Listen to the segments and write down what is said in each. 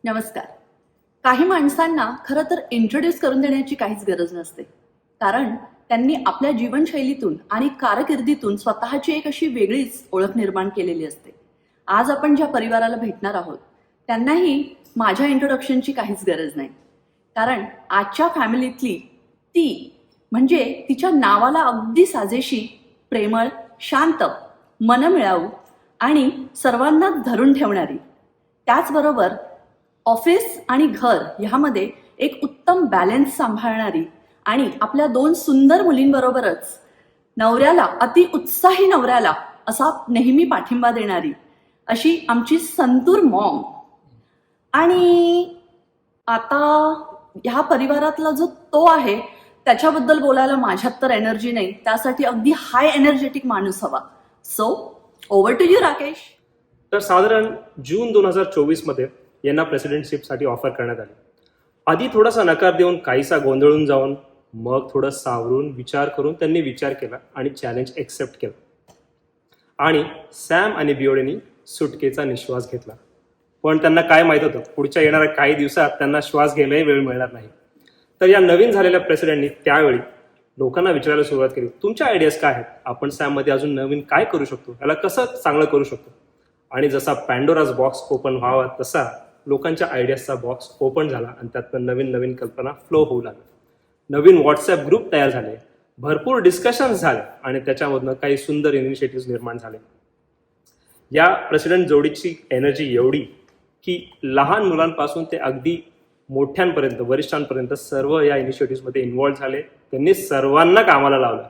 नमस्कार. काही माणसांना खरं तर इंट्रोड्यूस करून देण्याची काहीच गरज नसते. कारण त्यांनी आपल्या जीवनशैलीतून आणि कारकिर्दीतून स्वतःची एक अशी वेगळीच ओळख निर्माण केलेली असते. आज आपण ज्या परिवाराला भेटणार आहोत, त्यांनाही माझ्या इंट्रोडक्शनची काहीच गरज नाही. कारण आजच्या फॅमिलीतली ती म्हणजे तिच्या नावाला अगदी साजेशी, प्रेमळ, शांत, मनमिळाऊ आणि सर्वांनाच धरून ठेवणारी, त्याचबरोबर ऑफिस आणि घर ह्यामध्ये एक उत्तम बॅलन्स सांभाळणारी आणि आपल्या दोन सुंदर मुलींबरोबरच नवऱ्याला, अति उत्साही नवऱ्याला असा नेहमी पाठिंबा देणारी अशी आमची संतूर मॉम. आणि आता ह्या परिवारातला जो तो आहे त्याच्याबद्दल बोलायला माझ्यात तर एनर्जी नाही. त्यासाठी अगदी हाय एनर्जेटिक माणूस हवा. So over to you Rakesh. तर साधारण जून 2024 मध्ये यांना प्रेसिडेंटशिपसाठी ऑफर करण्यात आली. आधी थोडासा नकार देऊन, काहीसा गोंधळून जाऊन, मग थोडं सावरून विचार करून त्यांनी विचार केला आणि चॅलेंज एक्सेप्ट केलं. आणि सॅम आणि बियोडेनी सुटकेचा निश्वास घेतला. पण त्यांना काय माहित होतं, पुढच्या येणाऱ्या काही दिवसात त्यांना श्वास घ्यायलाही वेळ मिळणार नाही. तर या नवीन झालेल्या प्रेसिडेंटनी त्यावेळी लोकांना विचारायला सुरुवात केली, तुमच्या आयडियाज काय आहेत, आपण सॅममध्ये अजून नवीन काय करू शकतो, याला कसं चांगलं करू शकतो. आणि जसा पॅन्डोराज बॉक्स ओपन व्हावा तसा लोकांच्या आयडियाजचा बॉक्स ओपन झाला आणि त्यातनं नवीन नवीन कल्पना फ्लो होऊ लागल्या. नवीन व्हॉट्सॲप ग्रुप तयार झाले, भरपूर डिस्कशन्स झाले आणि त्याच्यामधनं काही सुंदर इनिशिएटिव्ह निर्माण झाले. या प्रेसिडेंट जोडीची एनर्जी एवढी की लहान मुलांपासून ते अगदी मोठ्यांपर्यंत, वरिष्ठांपर्यंत सर्व या इनिशिएटिव्हमध्ये इन्व्हॉल्व झाले. त्यांनी सर्वांना कामाला लावलं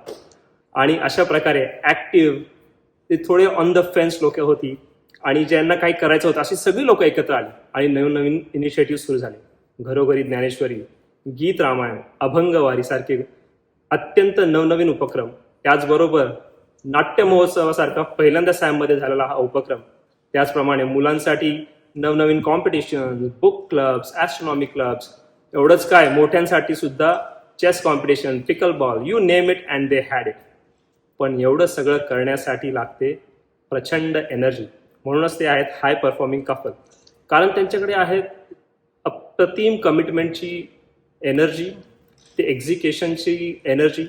आणि अशा प्रकारे ॲक्टिव्ह, ते थोडे ऑन द फेन्स लोक होती आणि ज्यांना काही करायचं होतं अशी सगळी लोक एकत्र आली आणि नवीन नवीन इनिशिएटिव्ह सुरू झाले. घरोघरी ज्ञानेश्वरी, गीत रामायण, अभंगवारी सारखे अत्यंत नवनवीन उपक्रम, त्याचबरोबर नाट्य महोत्सवासारखा पहिल्यांदा सॅममध्ये झालेला हा उपक्रम, त्याचप्रमाणे मुलांसाठी नवनवीन competition, book clubs, astronomy clubs, एवढंच काय मोठ्यांसाठी सुद्धा chess competition, pickle ball, you name it and they had it. पण एवढं सगळं करण्यासाठी लागते प्रचंड एनर्जी. म्हणूनच ते आहेत हाय परफॉर्मिंग कपल. कारण त्यांच्याकडे आहेत अप्रतिम कमिटमेंटची एनर्जी, ते एक्झिक्युशनची एनर्जी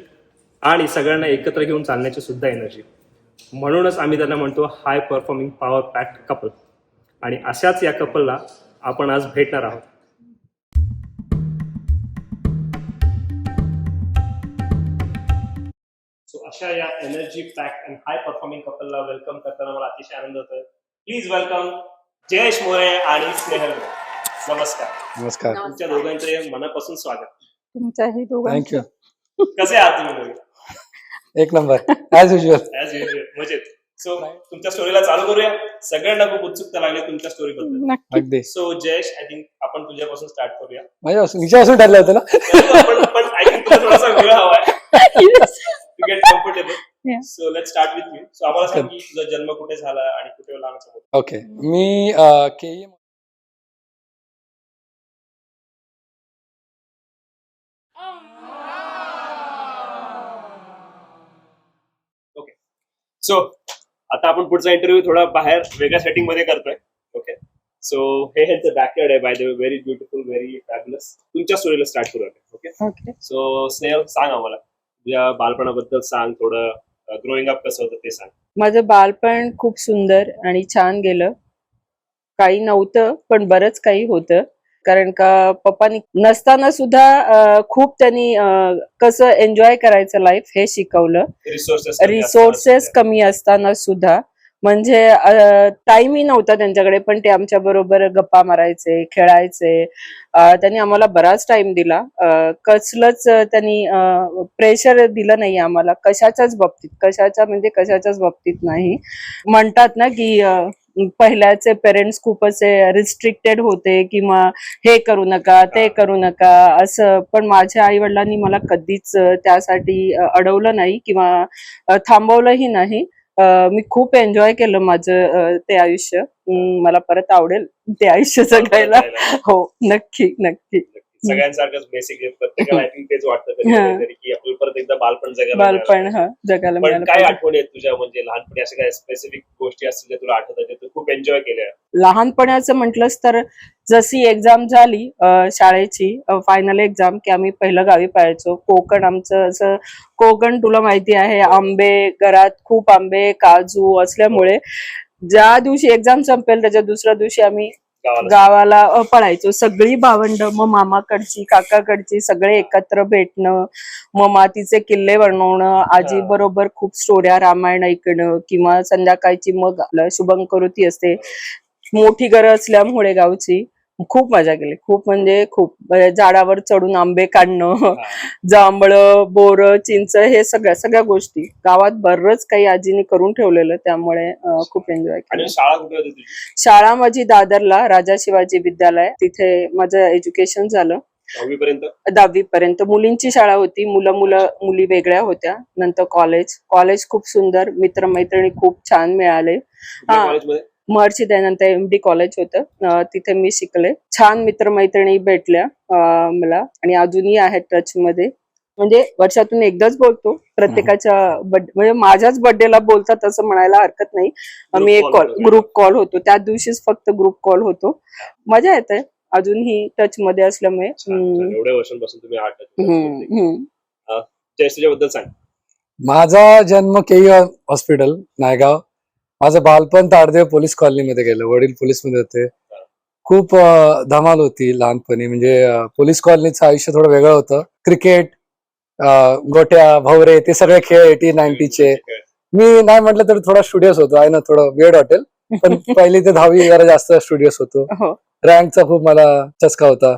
आणि सगळ्यांना एकत्र घेऊन चालण्याची सुद्धा एनर्जी. म्हणूनच आम्ही त्यांना म्हणतो हाय परफॉर्मिंग पॉवर पॅक्ड कपल. आणि अशाच या कपलला आपण आज भेटणार आहोत. सो अशा या energy packed and high performing कपलला वेलकम करताना मला अतिशय आनंद होतोय. प्लीज वेलकम जयेश मोरे आणि स्नेहल. नमस्कार. नमस्कार. तुमच्या दोघांचे मनापासून स्वागत. तुमच्याही दोघांचं. थँक्यू. कसे आहात तुम्ही दोघे? एक number as usual. As usual मजेत. सो तुमच्या स्टोरीला चालू करूया. सगळ्यांना खूप उत्सुकता लागली तुमच्या स्टोरी बद्दल. नक्की. अगदी सो जयेश, आय थिंक आपण तुझ्यापासून स्टार्ट करूया. हिच्यापासून ठरलं होतं ना. पण आय थिंक तुला थोडासा वेळ हवाय to get comfortable. Yeah. So let's start with you. So आम्हाला सांग की तुझा जन्म कुठे झाला आणि कुठे लहानचा होता. ओके, मी केईएम ओके. सो आता आपण पुढचा इंटरव्ह्यू थोडा बाहेर वेगळ्या सेटिंग मध्ये करतोय. ओके. सो हे ह्यांचं बॅकयार्ड आहे, by the way, very beautiful, very fabulous. तुमच्या स्टोरीला स्टार्ट करूया. ओके. ओके. सो स्नेहल, सांग आम्हाला तुझ्या बालपणाबद्दल सांग, थोडं ग्रोईंग अप कसं होतं ते सांग. माझं बालपण खूप सुंदर आणि छान गेलं. काही नव्हतं पण बरंच काही होतं. कारण का पप्पानी नसताना सुद्धा खूप त्यांनी कसं एन्जॉय करायचं लाईफ हे शिकवलं. रिसोर्सेस कमी असताना सुद्धा, म्हणजे टाइमही नव्हता त्यांच्याकडे, पण ते आमच्या बरोबर गप्पा मारायचे, खेळायचे. त्यांनी आम्हाला बराच टाइम दिला. कसलंच त्यांनी प्रेशर दिलं नाही आम्हाला कशाच्याच बाबतीत नाही. म्हणतात ना की पहिल्याचे पेरेंट्स खूप असे रिस्ट्रिक्टेड होते किंवा हे करू नका, ते करू नका असं, पण माझ्या आई वडिलांनी मला कधीच त्यासाठी अडवलं नाही किंवा थांबवलंही नाही. मी खूप एन्जॉय केलं माझं ते आयुष्य. मला परत आवडेल ते आयुष्य जगायला. हो, नक्की नक्की. सगळ्यांसारखंच बेसिकली प्रत्येकाला आय थिंक तेच वाटतं कधी हा. तरी की आपल्याला परत एकदा बालपण जगायला बालपण मिळालं. जगायला पण मिळालं काय पाहिजे. आठवणी आहेत तुझ्या म्हणजे लहानपणी अशा काय स्पेसिफिक गोष्टी असतील ज्या तुला आठवतात जे तू खूप एन्जॉय केल्या? लहानपणाचं म्हटलंच तर जशी एक्झाम झाली शाळेची फायनल एक्झाम की आम्ही पहिलं गावी पळायचो. कोकण आमचं असं कोकण तुला माहिती आहे, आंबे घरात खूप आंबे काजू असल्यामुळे ज्या दिवशी एक्झाम संपेल त्याच्या दुसऱ्या दिवशी आम्ही गावाला गावाला पळायचो. सगळी भावंड, मग मामाकडची काकाकडची सगळे एकत्र भेटणं, मग मातीचे किल्ले बनवणं, आजी बरोबर खूप स्टोऱ्या रामायण ऐकणं, किंवा संध्याकाळची मग आपलं शुभंकरोती असते, मोठी घरं असल्यामुळे गावची खूप मजा केली. खूप म्हणजे खूप झाडावर चढून आंबे काढणं, जांभळं बोर चिंच हे सगळ्या गोष्टी गावात बरंच काही आजीने करून ठेवलेलं, त्यामुळे खूप एन्जॉय केलं. आणि शाळा कुठे होती तुझी? शाळा माझी दादरला राजा शिवाजी विद्यालय, तिथे माझं एज्युकेशन झालं 10वी पर्यंत? 10वी पर्यंत. मुलींची शाळा होती, मुली वेगळ्या होत्या. नंतर कॉलेज खूप सुंदर, मित्रमैत्रिणी खूप छान मिळाले. हा. कॉलेजमध्ये महर्षी दयानंद MD कॉलेज होतं, तिथे मी शिकले. छान मित्रमैत्रिणी भेटल्या मला, आणि अजूनही आहेत टच मध्ये. म्हणजे वर्षातून एकदाच बोलतो प्रत्येकाच्या म्हणजे माझ्याच बर्थडेला बोलतात असं म्हणायला हरकत नाही. आम्ही एक ग्रुप कॉल होतो, त्या दिवशीच फक्त ग्रुप कॉल होतो. मजा येते अजूनही टच मध्ये असल्यामुळे. एवढ्या वर्षांपासून तुम्ही आठ हम्म. त्याच्याबद्दल सांग. माझा जन्म केई हॉस्पिटल नायगाव. माझं बालपण ताडदेव पोलीस कॉलनीमध्ये गेलं. वडील पोलीस मध्ये होते. खूप धमाल होती लहानपणी. म्हणजे पोलीस कॉलनीचं आयुष्य थोडं वेगळं होतं. क्रिकेट, गोट्या भवरे ते सगळे खेळ 80-90चे. मी नाही म्हटलं तर थोडा स्टुडिओस होतो. आहे ना, थोडं वेड हॉटेल, पण पहिली ते 10वी जरा जास्त स्टुडिओस होतो. हो. रँकचा खूप मला चस्का होता.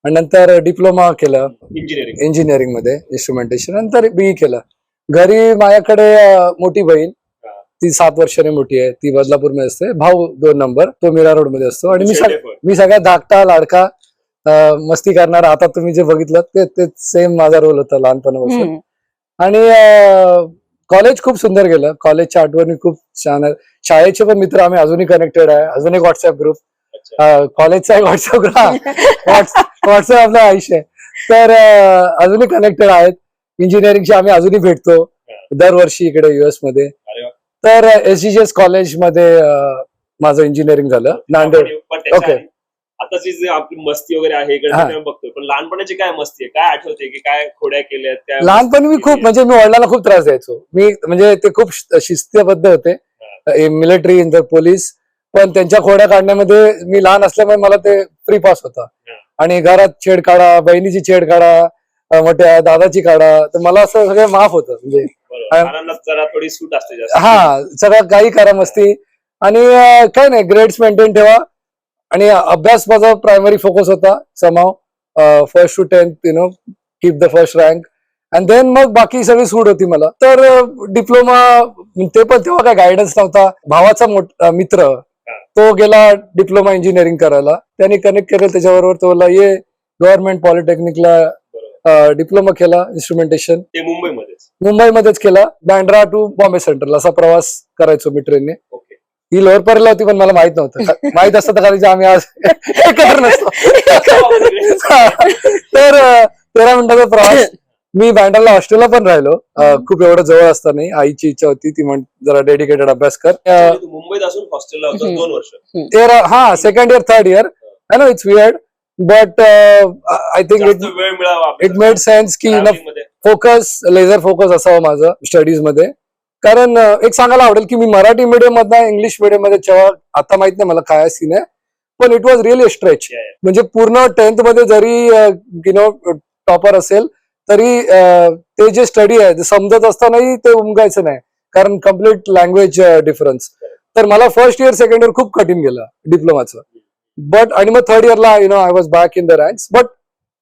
आणि नंतर डिप्लोमा केलं इंजिनिअरिंग. इंजिनिअरिंग मध्ये, इन्स्ट्रुमेंटेशन. नंतर BE केलं. घरी माझ्याकडे मोठी बहीण, ती 7 वर्षांनी मोठी आहे, ती बदलापूरमध्ये असते. भाऊ 2 नंबर, तो मीरा रोड मध्ये असतो. आणि मी सगळ्यात धाकटा लाडका, मस्ती करणारा. आता तुम्ही जे बघितलं ते सेम माझा रोल होता लहानपणापासून. आणि कॉलेज खूप सुंदर गेलं. कॉलेजच्या आठवणी खूप छान आहेत. शाळेचे पण मित्र आम्ही अजूनही कनेक्टेड आहे. अजून एक व्हॉट्सअप ग्रुप, कॉलेजचा एक व्हॉट्सअप ग्रुप, व्हॉट्सअप आपलं आयुष्य आहे. तर अजूनही कनेक्टेड आहेत. इंजिनिअरिंगचे आम्ही अजूनही भेटतो दरवर्षी इकडे US मध्ये. तर SGGS कॉलेजमध्ये माझं इंजिनिअरिंग झालं, नांदेड. ओके. आताची जी आपली मस्ती वगैरे आहे इकडे बघतोय, पण लहानपणाची काय मस्ती आहे, काय आठवते की काय खोड्या केल्या? लहानपणी मी खूप, म्हणजे मी वडिलांना खूप त्रास द्यायचो. मी म्हणजे ते खूप शिस्तबद्ध होते, मिलिटरी इन द पोलीस. पण त्यांच्या खोड्या काढण्यामध्ये मी लहान असल्यामुळे मला ते फ्री पास होता. आणि घरात छेड काढा, बहिणीची छेड काढा, मोठ्या दादाची काढा, तर मला असं सगळं माफ होतं. म्हणजे जरा थोडी सूट असते. हा, सगळं काही करा मस्ती. आणि काय नाही, ग्रेड्स मेंटेन ठेवा. आणि अभ्यास माझा प्रायमरी फोकस होता समाव. 1st to 10th keep the first rank. And then मग बाकी सगळी सूट होती मला. तर डिप्लोमा, ते पण तेव्हा काय गायडन्स नव्हता. भावाचा मित्र तो गेला डिप्लोमा इंजिनिअरिंग करायला. त्यांनी कनेक्ट केलं त्याच्याबरोबर. तो बोलला ये गव्हर्नमेंट पॉलिटेक्निकला डिप्लोमा केला इन्स्ट्रुमेंटेशन. ते मुंबईमध्येच केला. बँड्रा टू बॉम्बे सेंट्रल असा प्रवास करायचो मी ट्रेनने. ही लोअर परेला होती, पण मला माहित नव्हतं. माहित असतं तर खाली आम्ही आज एकत्र नसतो. तर 13 मिनिटाचा प्रवास. मी बँड्राला हॉस्टेलला पण राहिलो, खूप एवढं जवळ असताना. आईची इच्छा होती, ती जरा डेडिकेटेड अभ्यास कर. मुंबईत असून हॉस्टेलला 2 वर्ष. हा, 2nd year 3rd year. I know it's weird, but I think it made sense की फोकस, लेझर फोकस असावं माझं स्टडीज मध्ये. कारण एक सांगायला आवडेल की मी मराठी मीडियम मधनं इंग्लिश मीडियम मध्ये जेव्हा, आता माहित नाही मला काय सीन आहे, पण इट वॉज रिअली स्ट्रेच. म्हणजे पूर्ण 10th मध्ये जरी टॉपर असेल तरी ते जे स्टडी आहे ते समजत असतानाही ते उमगायचं नाही, कारण कम्प्लीट लँग्वेज डिफरन्स. तर मला 1st year 2nd year खूप कठीण गेलं डिप्लोमाचं. बट आणि मग 3rd yearला I was back in the ranks. But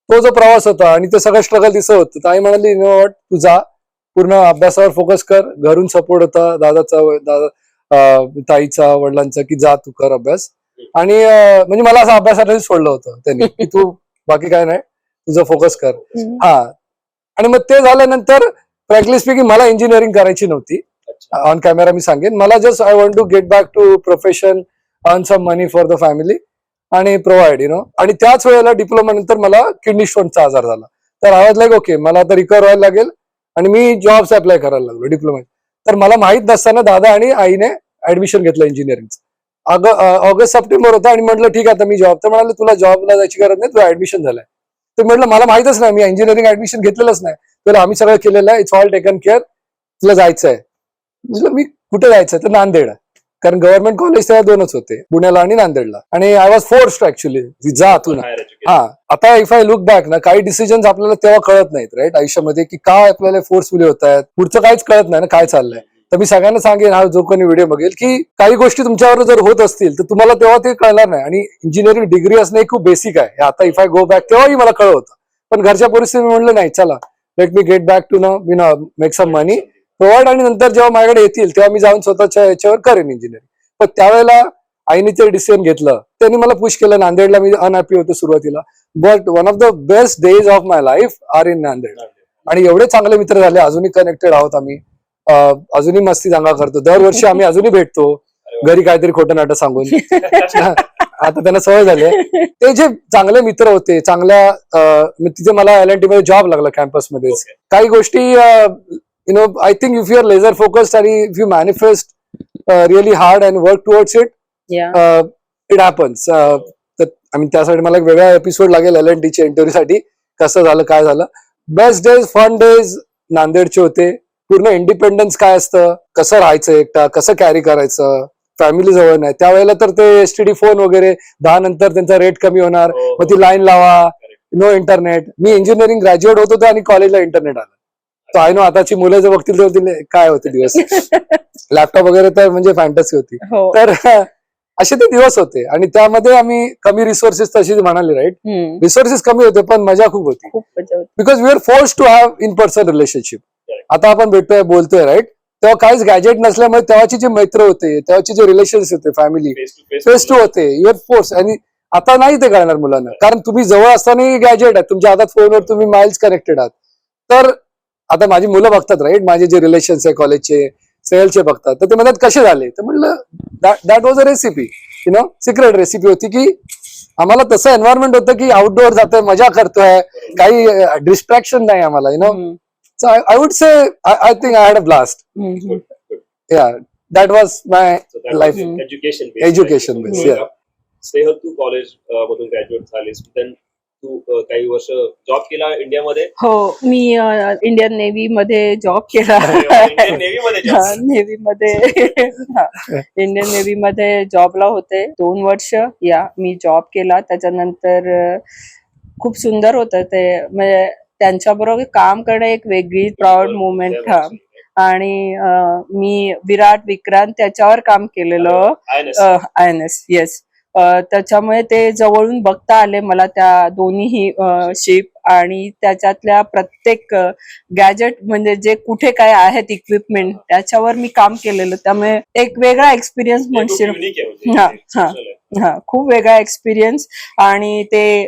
तो जो प्रवास होता आणि ते सगळं स्ट्रगल दिसत होतं, तर आई म्हणाली वॉट, तू जा, पूर्ण अभ्यासावर फोकस कर. घरून सपोर्ट होता दादा, ताईचा, वडिलांचा, की जा तू कर अभ्यास. आणि म्हणजे मला असं अभ्यासासाठी सोडलं होतं त्यांनी, की तू बाकी काय नाही, तुझं फोकस कर. हा. आणि मग ते झाल्यानंतर फ्रँकली स्पीकिंग मला इंजिनिअरिंग करायची नव्हती. ऑन कॅमेरा मी सांगेन, मला just I want to get back to profession, earn some money for the family. आणि प्रोव्हाइड आणि त्याच वेळेला डिप्लोमा नंतर मला किडनी स्टोनचा आजार झाला. तर आय वॉज लाईक ओके, मला आता रिकवर व्हायला लागेल आणि मी जॉब्स अप्लाय करायला लागलो डिप्लोमा. तर मला माहित नसताना दादा आणि आईने ऍडमिशन घेतलं इंजिनिअरिंगचं. ऑगस्ट सप्टेंबर होता आणि म्हटलं ठीक आहे आता मी जॉब. तर म्हणाले तुला जॉबला जायची गरज नाही, तुला ऍडमिशन झालंय. तर म्हटलं मला माहितच नाही, मी इंजिनिअरिंग ऍडमिशन घेतलेलंच नाही. तर आम्ही सगळं केलेलं आहे, इट्स ऑल टेकन केअर, तुला जायचंय. म्हटलं मी कुठे जायचंय? तर नांदेड. कारण गव्हर्नमेंट कॉलेज तेव्हा दोनच होते, पुण्याला आणि नांदेडला. आणि आय वॉज फोर्स्ड ऍक्च्युली, जा तू ना. हा, आता इफ आय लुक बॅक ना, काही डिसिजन आपल्याला तेव्हा कळत नाहीत राईट आयुष्यामध्ये, की काय आपल्याला फोर्सफुली होत आहेत, पुढचं काहीच कळत नाही ना काय चाललंय. तर मी सगळ्यांना सांगेन, हा जो कोणी व्हिडिओ बघेल, की काही गोष्टी तुमच्यावर जर होत असतील तर तुम्हाला तेव्हा ते कळणार नाही. आणि इंजिनिअरिंग डिग्री असणं हे खूप बेसिक आहे. आता इफ आय गो बॅक तेव्हाही मला कळत होतं, पण घरच्या परिस्थिती म्हणलं नाही, चला let me get back to make some money provide, आणि नंतर जेव्हा माझ्याकडे येतील तेव्हा मी जाऊन स्वतःच्या याच्यावर करेन इंजिनिअरिंग. पण त्यावेळेला आईने ते डिसिजन घेतलं, त्यांनी मला पुश केलं. नांदेडला मी अनहॅपी होतो सुरुवातीला, but one of the best days of my life are in Nanded. आणि एवढे चांगले मित्र झाले, अजूनही कनेक्टेड आहोत आम्ही, अजूनही मस्ती दंगा करतो, दरवर्षी आम्ही अजूनही भेटतो घरी काहीतरी खोटं नाटं सांगून. आता त्यांना सवय झाली आहे. ते जे चांगले मित्र होते, तिथे मला LNT मध्ये जॉब लागला कॅम्पसमध्ये. काही गोष्टी I think if you are laser focused आणि if you manifest really hard and work towards it, it happens. त्यासाठी मला एक वेगळा एपिसोड लागेल LNT च्या इंटरव्ह्यू साठी, कसं झालं काय झालं. बेस्ट डेज, फन डेज नांदेडचे होते. पूर्ण इंडिपेंडन्स काय असतं, कसं राहायचं एकटा, कसं कॅरी करायचं, फॅमिली जवळ नाही त्यावेळेला. तर ते STD फोन वगैरे 10 नंतर त्यांचा रेट कमी होणार, मग ती लाईन लावा, नो इंटरनेट. मी इंजिनिअरिंग ग्रॅज्युएट होतो आणि कॉलेजला इंटरनेट आलं. तर आय नो आताची मुलं जर बघतील तर काय होते दिवस, लॅपटॉप वगैरे तर म्हणजे फॅन्टसी होती. तर असे ते दिवस होते. आणि त्यामध्ये आम्ही कमी रिसोर्सेस, तशी म्हणाली राईट, रिसोर्सेस कमी होते पण मजा खूप होती. Because we are force to have in person relationship. आता आपण भेटतोय बोलतोय राईट, तेव्हा काहीच गॅजेट नसल्यामुळे तेव्हाची जे मित्र होते, तेव्हाचे जे रिलेशन्स होते, फॅमिली फेस टू होते, युअर फोर्स. आणि आता नाही ते कळणार मुलांना, कारण तुम्ही जवळ असताना गॅजेट आहे तुमच्या हातात, फोनवर तुम्ही माइल्स कनेक्टेड आहात. तर आता माझी मुलं बघतात राईट, माझे जे रिलेशन्स आहे कॉलेजचे, सेलचे बघतात, तर ते म्हणतात कसे झाले. तर म्हटलं that was a recipe, secret recipe होती, की आम्हाला तसं एन्व्हायरमेंट होतं की आउटडोअर जातोय, मजा करतोय, काही डिस्ट्रॅक्शन नाही आम्हाला. So I would say I think I had a blast. Yeah, that was my life. Education base. Yeah. Snehal, तू कॉलेज मधून ग्रॅज्युएट झालीस, then तू काही वर्ष जॉब केला इंडियामध्ये. हो, मी इंडियन नेव्ही मध्ये जॉब केला. नेव्ही मध्ये इंडियन नेव्ही मध्ये जॉबला होते 2 वर्ष. मी जॉब केला. त्याच्यानंतर खूप सुंदर होतं ते, म्हणजे त्यांच्याबरोबर काम करणं एक वेगळी प्राऊड मुवमेंट. आणि मी विराट विक्रांत त्याच्यावर काम केलेलं, INS. येस. त्याच्यामुळे ते जवळून बघता आले मला त्या दोन्ही शिप, आणि त्याच्यातल्या प्रत्येक गॅजेट, म्हणजे जे कुठे काय आहेत इक्विपमेंट, त्याच्यावर मी काम केलेलं. त्यामुळे एक वेगळा एक्सपिरियन्स म्हणशील. खूप वेगळा एक्सपिरियन्स. आणि ते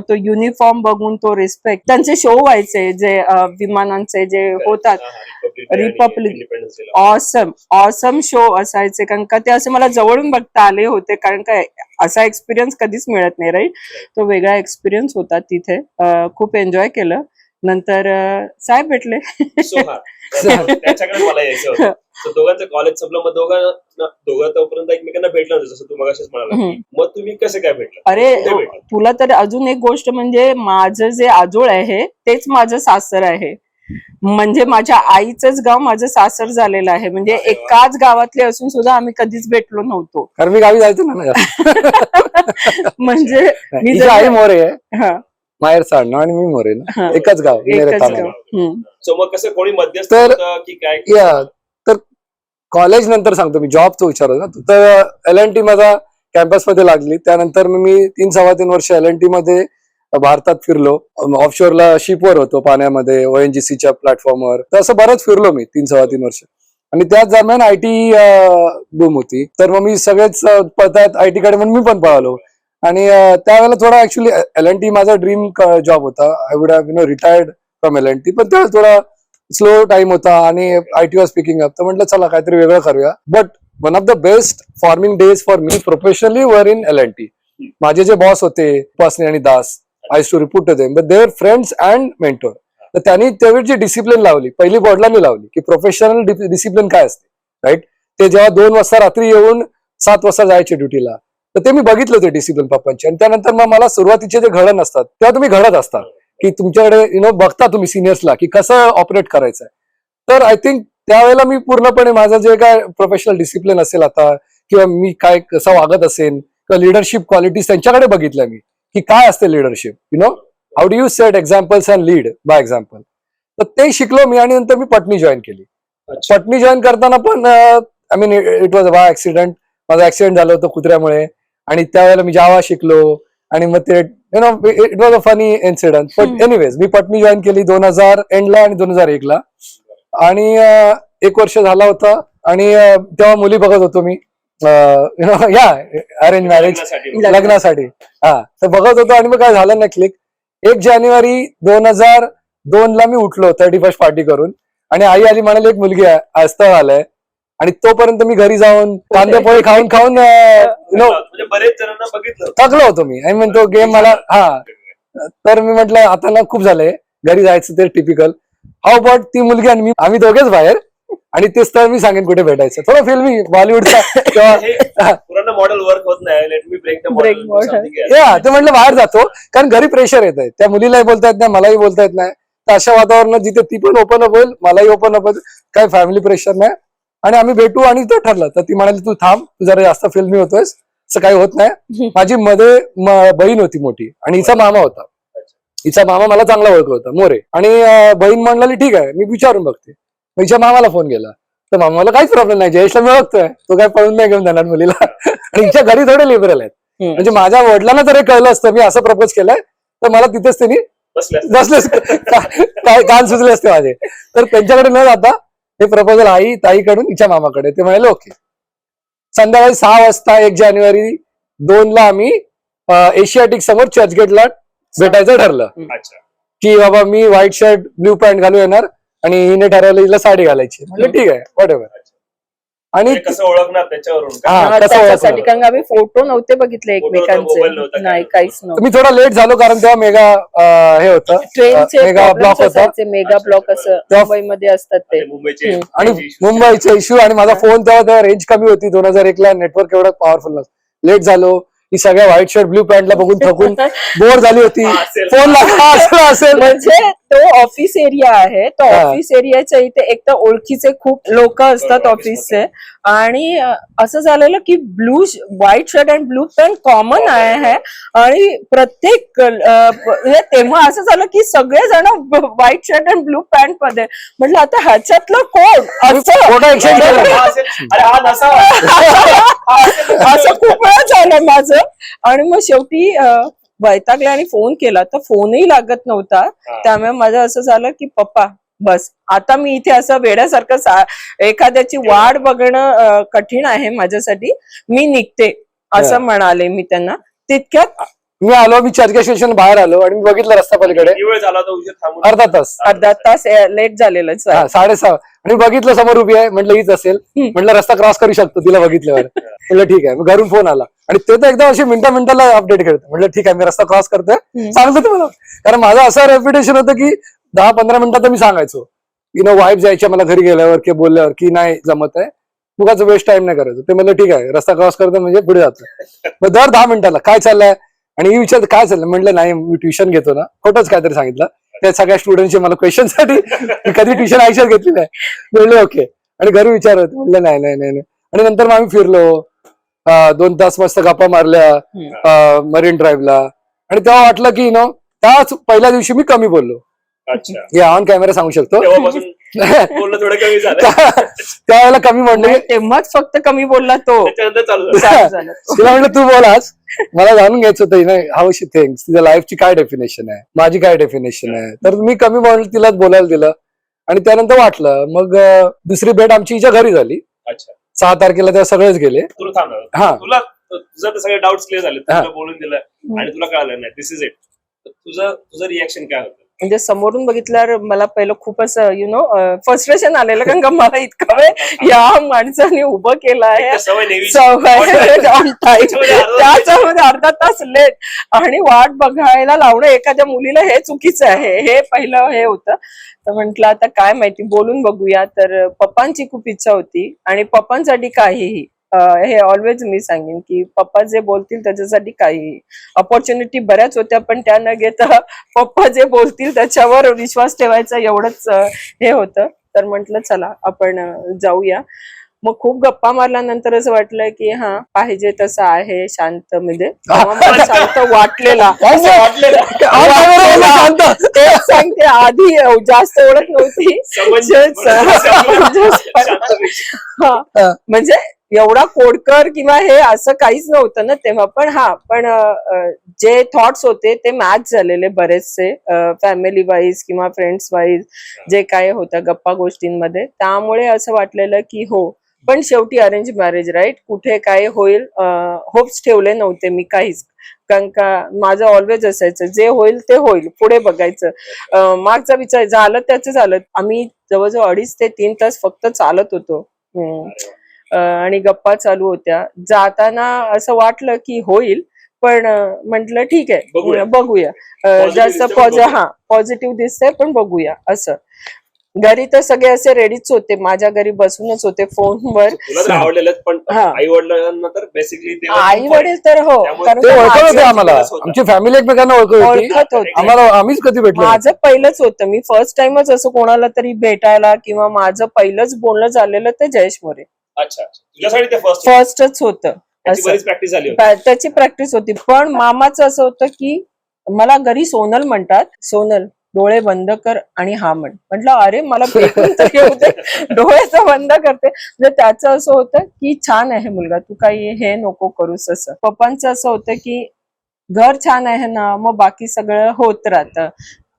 तो युनिफॉर्म बघून तो रिस्पेक्ट, त्यांचे शो व्हायचे जे विमानांचे जे होतात, रिपब्लिक ऑसम शो असायचे. कारण का ते असे मला जवळून बघता आले होते, कारण काय असा एक्सपिरियन्स कधीच मिळत नाही राईट. तो वेगळा एक्सपिरियन्स होता तिथे. खूप एन्जॉय केलं. नंतर साहेब भेटले. त्याच्याकडे मला यायचं होतं. दोघांचं कॉलेज संपलं, मग दोघं तोपर्यंत एकमेकांना भेटलं होतं, जसं तू मगाशीच म्हणाला. मग तुम्ही कसे काय भेटलं? अरे, तुला तर अजून एक गोष्ट, म्हणजे माझं जे आजोळ आहे तेच माझं सासर आहे. म्हणजे माझ्या आईचंच गाव माझं सासर झालेलं आहे. म्हणजे एकाच गावातले असून सुद्धा आम्ही कधीच भेटलो नव्हतो. कारण मी गावी जायचो ना. म्हणजे मी आई मोरे आहे, माहेर सांडणं आणि मी मोरे ना, एकच गाव. सो मग कसं कोणी मध्यस्थ की काय? तर कॉलेज नंतर सांगतो मी, जॉबचं विचारलं ना. तर LNT माझा कॅम्पसमध्ये लागली. त्यानंतर मी 3-3.25 वर्ष LNT मध्ये भारतात फिरलो. ऑफशोरला शिपवर होतो पाण्यामध्ये, ONGCच्या प्लॅटफॉर्मवर. तर असं बरंच फिरलो मी 3-3.25 वर्ष. आणि त्याच दरम्यान IT बूम होती, तर मग मी सगळेच पळतायत IT कडे म्हणून मी पण पळालो. आणि त्यावेळेला थोडा ऍक्च्युली LNT माझा ड्रीम जॉब होता. I would have retired from LNT, पण त्यावेळेला थोडा स्लो टाइम होता आणि IT वॉज पिकिंग अप. तर म्हटलं चला काहीतरी वेगळं करूया. But one of the best forming days for me professionally were in LNT. माझे जे बॉस होते उपासनी आणि Das, I to report to them, but they were friends and mentor. तर त्यांनी त्यावेळी जी डिसिप्लिन लावली, पहिली वडिलांनी लावली की प्रोफेशनल डिसिप्लिन काय असते, राईट. ते जेव्हा 2 वाजता रात्री येऊन 7 वाजता जायचे ड्युटीला, तर ते मी बघितलं होते डिसिप्लिन पप्पांचे. आणि त्यानंतर मग मला सुरुवातीचे जे घडण असतात तेव्हा तुम्ही घडत असतात की तुमच्याकडे बघता तुम्ही सिनियर्सला की कसं ऑपरेट करायचं आहे. तर आय थिंक त्यावेळेला मी पूर्णपणे माझं जे काय प्रोफेशनल डिसिप्लिन असेल आता, किंवा मी काय कसं वागत असेल, किंवा लिडरशिप क्वालिटीज त्यांच्याकडे बघितल्या मी की काय असते leadership, how do you set examples and lead by example. तर ते शिकलो मी. आणि नंतर मी पटनी जॉईन केली. पटनी जॉईन करताना पण I mean it was a by accident. माझं ऍक्सिडेंट झालं होतं कुत्र्यामुळे, आणि त्यावेळेला मी जावा शिकलो. आणि मग ते it was a funny incident. But anyways me Patni join केली 2000 एंडला आणि 2001 ला. आणि 1 वर्ष झाला होता. आणि तेव्हा मुली बघत होतो मी, या अरेंज मॅरेज लग्नासाठी. हा, तर बघत होतो. आणि मग काय झालं नाही क्लिक. 1 जानेवारी 2002 ला मी उठलो 31st पार्टी करून. आणि आई आली म्हणाली एक मुलगी आहे, स्थळ आलंय. आणि तोपर्यंत मी घरी जाऊन कांदे पोळी खाऊन खाऊन म्हणजे बरेच जणांना बघितलं, थकलो होतो मी. आणि म्हणतो गेम मला, हा. तर मी म्हटलं आता ना खूप झालंय, घरी जायचं ते टिपिकल. हाऊ बट ती मुलगी आणि मी, आम्ही दोघेच बाहेर. आणि ते स्थळ मी सांगेन कुठे भेटायचं, थोडं फिल्मी बॉलिवूडचा किंवा पुराणा मॉडेल वर्क होत नाही, let me break the Break model. Model. या ते म्हटलं बाहेर जातो, कारण घरी प्रेशर येत आहे. त्या मुलीलाही बोलता येत नाही, मलाही बोलता येत नाही. तर अशा वातावरणात जिथे ती पण ओपन अप होईल, मलाही ओपन अप होईल, काय फॅमिली प्रेशर नाही. आणि आम्ही भेटू. आणि ते ठरलं. तर ती म्हणाली तू थांब, तू जरा जास्त फिल्मी होतोयस, असं काही होत नाही. माझी मध्ये बहीण होती मोठी, आणि हिचा मामा होता. हिचा मामा मला चांगला ओळख होता, मोरे. आणि बहीण म्हणाली ठीक आहे, मी विचारून बघते. हिच्या मामाला फोन केला. तर मामाला काहीच प्रॉब्लेम नाही, जयेशला मी ओळखतोय, तो काय पळून नाही घेऊन जाणार मुलीला. आणि हिच्या घरी थोडे लिबरल आहेत. म्हणजे माझ्या वडिलांना जर हे कळलं असतं मी असं प्रपोज केलंय, तर मला तिथेच त्यांनी बसलेच कान सुचले असते माझे. तर त्यांच्याकडे न जाता हे प्रपोजल ताईकडून हिच्या मामाकडे. ते म्हणाले ओके. संध्याकाळी 6 वाजता 1 जानेवारी 2 ला आम्ही एशियाटिक समोर चर्चगेटला भेटायचं ठरलं. की बाबा मी व्हाईट शर्ट ब्ल्यू पॅन्ट घालू येणार, आणि हिने ठरवलं हिला साडी घालायची. म्हणजे ठीक आहे, वॉट एव्हर. आणि कसं ओळखणार त्याच्यावरून, त्याच्यासाठी कारण आम्ही फोटो नव्हते बघितले एकमेकांचे, नाही काहीच नव्हतं. मी थोडा लेट झालो, कारण तेव्हा मेगा हे होतं, ट्रेनचे मेगा ब्लॉक होता. मेगा ब्लॉक असं मुंबईमध्ये असतात ते. मुंबईचे आणि मुंबईचा इश्यू. आणि माझा फोन तेव्हा रेंज कमी होती 2001 ला, नेटवर्क एवढं पॉवरफुल नव्हतं. लेट झालो. ही सगळ्या व्हाईट शर्ट ब्ल्यू पॅन्टला बघून थकून बोर झाली होती. फोन लागला असेल. म्हणजे तो ऑफिस एरिया आहे, तो ऑफिस एरियाच्या इथे एक तर ओळखीचे खूप लोक असतात ऑफिसचे. आणि असं झालेलं की white shirt and blue pant common आहे. आणि प्रत्येक तेव्हा असं झालं की सगळेजण white shirt and blue pant मध्ये. म्हटलं आता ह्याच्यातलं कोण असं खूप वेळा झालं माझं. आणि मग शेवटी वैतागले आणि फोन केला, तर फोनही लागत नव्हता. त्यामुळे माझं असं झालं की पप्पा बस आता मी इथे असं वेड्यासारखं एखाद्याची वाट बघणं कठीण आहे माझ्यासाठी, मी निघते असं म्हणाले मी त्यांना. तितक्यात मी आलो, मी चर्चगेट स्टेशन बाहेर आलो. आणि मी बघितलं रस्ता पलीकडे वेळ झाला होता, उशीर थांबून अर्धा तास लेट झालेलं. 6:30. आणि बघितलं समोर उभी आहे, म्हटलं हीच असेल. म्हटलं रस्ता क्रॉस करू शकतो तिला बघितल्यावर. म्हटलं ठीक आहे. मग घरून फोन आला. आणि ते तर एकदम अशी मिनिटाला अपडेट करतो. म्हटलं ठीक आहे, मी रस्ता क्रॉस करतोय, सांगतो तुम्हाला. कारण माझं असं रेप्युटेशन होतं की 10-15 मिनिटात मी सांगायचो वाईफ जायच्या मला घरी गेल्यावर किंवा बोलल्यावर की नाही जमत आहे, उगाच वेस्ट टाइम नाही करायचं. ते म्हणलं ठीक आहे, रस्ता क्रॉस करतो म्हणजे पुढे जातो. मग दर 10 मिनिटाला काय चाललंय, आणि ही विचारत काय चाललंय. म्हटलं नाही मी ट्युशन घेतो ना, खोटंच काहीतरी सांगितलं. त्या सगळ्या स्टुडंटचे मला क्वेश्चन साठी मी कधी ट्युशन आयुष्यात घेतली नाही. म्हणलं ओके. आणि घरी विचारत, म्हटलं नाही नाही नाही. आणि नंतर मग आम्ही फिरलो, 2 तास मस्त गप्पा मारल्या मरीन ड्राईव्हला. आणि तेव्हा वाटलं की त्याच पहिल्या दिवशी मी कमी बोललो. हे ऑन कॅमेरा सांगू शकतो. त्यावेळेला कमी म्हणलं, तेव्हाच फक्त कमी बोलला तो. तिला म्हटलं तू बोल आज, मला जाणून घ्यायचं होतं हाऊ शी थिंक्स, तिच्या लाईफची काय डेफिनेशन आहे, माझी काय डेफिनेशन आहे. तर मी कमी म्हणलं, तिलाच बोलायला दिलं. आणि त्यानंतर वाटलं. मग दुसरी भेट आमची हिच्या घरी झाली. 6 तारखेला तेव्हा सगळेच गेले. तुला तुझं सगळे डाऊट क्लिअर झाले, तुला बोलून दिलं आणि तुला कळालं नाही दिस इज इट. तुझं रिएक्शन काय होतं? म्हणजे समोरून बघितल्यावर मला पहिलं खूप असं फ्रस्ट्रेशन आलेलं, कारण का मला इतका वेळ या माणसाने उभं केलं आहे, एक सवय नेहमी सवय on time. त्याच्यामध्ये त्याच्यामध्ये अर्धा तास लेट आणि वाट बघायला लावणं एखाद्या मुलीला हे चुकीचं आहे, हे पहिलं हे होतं. तर म्हंटल आता काय माहिती, बोलून बघूया. तर पप्पांची खूप इच्छा होती आणि पप्पांसाठी काहीही हे ऑलवेज मी सांगेन की पप्पा जे बोलतील त्याच्यासाठी काहीही. ऑपॉर्च्युनिटी बऱ्याच होत्या, पण त्या न घेता पप्पा जे बोलतील त्याच्यावर विश्वास ठेवायचा एवढंच हे होतं. तर म्हंटल चला आपण जाऊया. मग खूप गप्पा मारल्यानंतर असं वाटलं की हा पाहिजे तसं आहे शांत, म्हणजे तेव्हा मला शांत वाटलेला. तेच सांगते, आधी जास्त ओळख नव्हती. हा, म्हणजे एवढा कोडकर किंवा हे असं काहीच नव्हतं ना तेव्हा. पण जे थॉट्स होते ते मॅच झालेले बरेचसे, फॅमिली वाईज किंवा फ्रेंड्स वाईज जे काय होतं गप्पा गोष्टींमध्ये. त्यामुळे असं वाटलेलं की हो, पण शेवटी अरेंज मॅरेज राईट, कुठे काय होईल होप्स ठेवले नव्हते मी काहीच. कारण का माझं ऑलवेज असायचं जे होईल ते होईल, पुढे बघायचं. मागचा विचार झालं त्याचं झालं. आम्ही जवळजवळ 2.5 ते 3 तास फक्त चालत होतो आणि गप्पा चालू होत्या. जाताना असं वाटलं की होईल, पण म्हटलं ठीक आहे बघूया. जास्त पॉझिटिव्ह दिसतंय पण बघूया असं. घरी तर सगळे असे रेडीच होते, माझ्या घरी बसूनच होते फोनवर. तुला तर आवडलेलं, पण आई वडिलांना तर बेसिकली आई वडील तर हो, कारण ते का ओळखत होते माझं- आम्हाला, आमची फॅमिली एकमेकांना ओळखत होती. ओळखत होते. आम्हाला आम्हीच कधी भेटलो नाही. माझं पहिलंच होतं, मी फर्स्ट टाइमच असं कोणाला तरी भेटायला किंवा माझं पहिलंच बोलणं झालेलं ते जयेश मोरे. अच्छा, तुझ्यासाठी ते फर्स्टच होतं. बरीच प्रॅक्टिस झाली होती. त्याची प्रॅक्टिस होती. पण मामाचं असं होतं की मला घरी सोनल म्हणतात, सोनल डोळे बंद कर आणि हा म्हटलं अरे मला फेकून तर येऊ दे, डोळ्याचं बंद करते. म्हणजे त्याचं असं होतं की छान आहे मुलगा, तू काही हे नको करूस असं. पप्पांचं असं होतं की घर छान आहे ना, मग बाकी सगळं होत राहतं.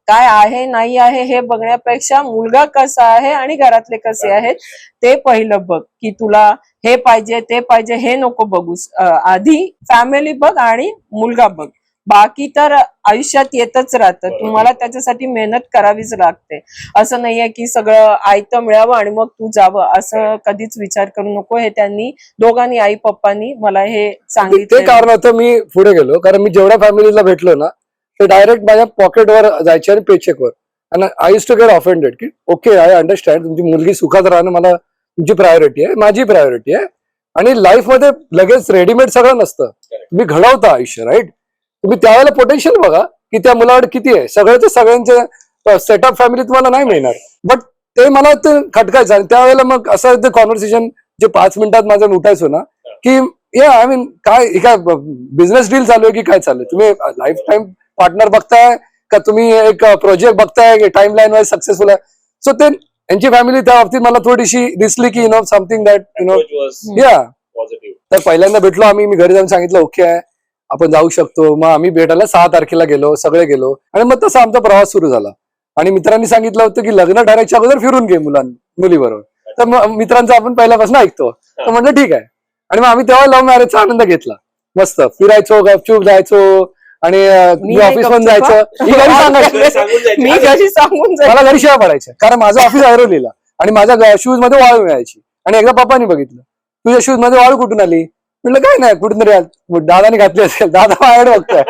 काय आहे नाही आहे हे बघण्यापेक्षा मुलगा कसा आहे आणि घरातले कसे आहेत ते पहिलं बघ, की तुला हे पाहिजे ते पाहिजे हे नको बघूस. आधी फॅमिली बघ आणि मुलगा बघ, बाकी तर आयुष्यात येतच राहतं. तुम्हाला त्याच्यासाठी मेहनत करावीच लागते. असं नाहीये की सगळं आयतं मिळावं आणि मग तू जावं, असं कधीच विचार करू नको. हे त्यांनी दोघांनी, आई पप्पांनी मला हे ते सांगितलं. कारण होतं मी पुढे गेलो, कारण मी जेवढ्या फॅमिलीला भेटलो ना ते डायरेक्ट माझ्या पॉकेटवर जायचे आणि पेचेकवर. आणि I used to get offended की ओके आय अंडरस्टँड, तुमची मुलगी सुखात राहणं मला तुमची प्रायोरिटी आहे, माझी प्रायोरिटी आहे. आणि लाईफ मध्ये लगेच रेडीमेड सगळं नसतं, तुम्ही घडवता आयुष्य राईट. तुम्ही त्यावेळेला पोटेन्शियल बघा की त्या मुलाकडे किती आहे. सगळ्याचे सगळ्यांचे सेटअप फॅमिली तुम्हाला नाही मिळणार, बट ते मला ते खटकायचं. आणि त्यावेळेला मग असं ते कॉन्व्हर्सेशन जे 5 मिनिटात माझं उठायचो ना की आय मीन काय बिझनेस डील चालू आहे की काय चालू आहे. तुम्ही लाईफ टाईम पार्टनर बघताय का तुम्ही एक प्रोजेक्ट बघताय टाइम लाईन वाईज सक्सेसफुल आहे. सो ते यांची फॅमिली त्या बाबतीत मला थोडीशी दिसली की समथिंग दॅट या. तर पहिल्यांदा भेटलो आम्ही, मी घरी जाऊन सांगितलं ओके आहे आपण जाऊ शकतो. मग आम्ही भेटायला 6 तारखेला गेलो, सगळे गेलो आणि मग तसा आमचा प्रवास सुरू झाला. आणि मित्रांनी सांगितलं होतं की लग्न ठरायच्या अगोदर फिरून घे मुलीबरोबर. तर मग मित्रांचं आपण पहिल्यापासून ऐकतो, तर म्हटलं ठीक आहे. आणि मग आम्ही तेव्हा लव्ह मॅरेजचा आनंद घेतला. मस्त फिरायचो, गपचूप जायचो आणि ऑफिस पण जायचं. मी घरी सांगायचं, मी घरी सांगून मला घरी शिवाय पडायच्या, कारण माझं ऑफिस ऐरोलीला आणि माझ्या शूज मध्ये वाळू मिळायची. आणि एकदा पप्पानी बघितलं, तुझ्या शूज मध्ये वाळू कुठून आली? म्हटलं काय नाही, कुठून तरी दादाने घातली असेल. दादा माझ्याकडे बघतोय,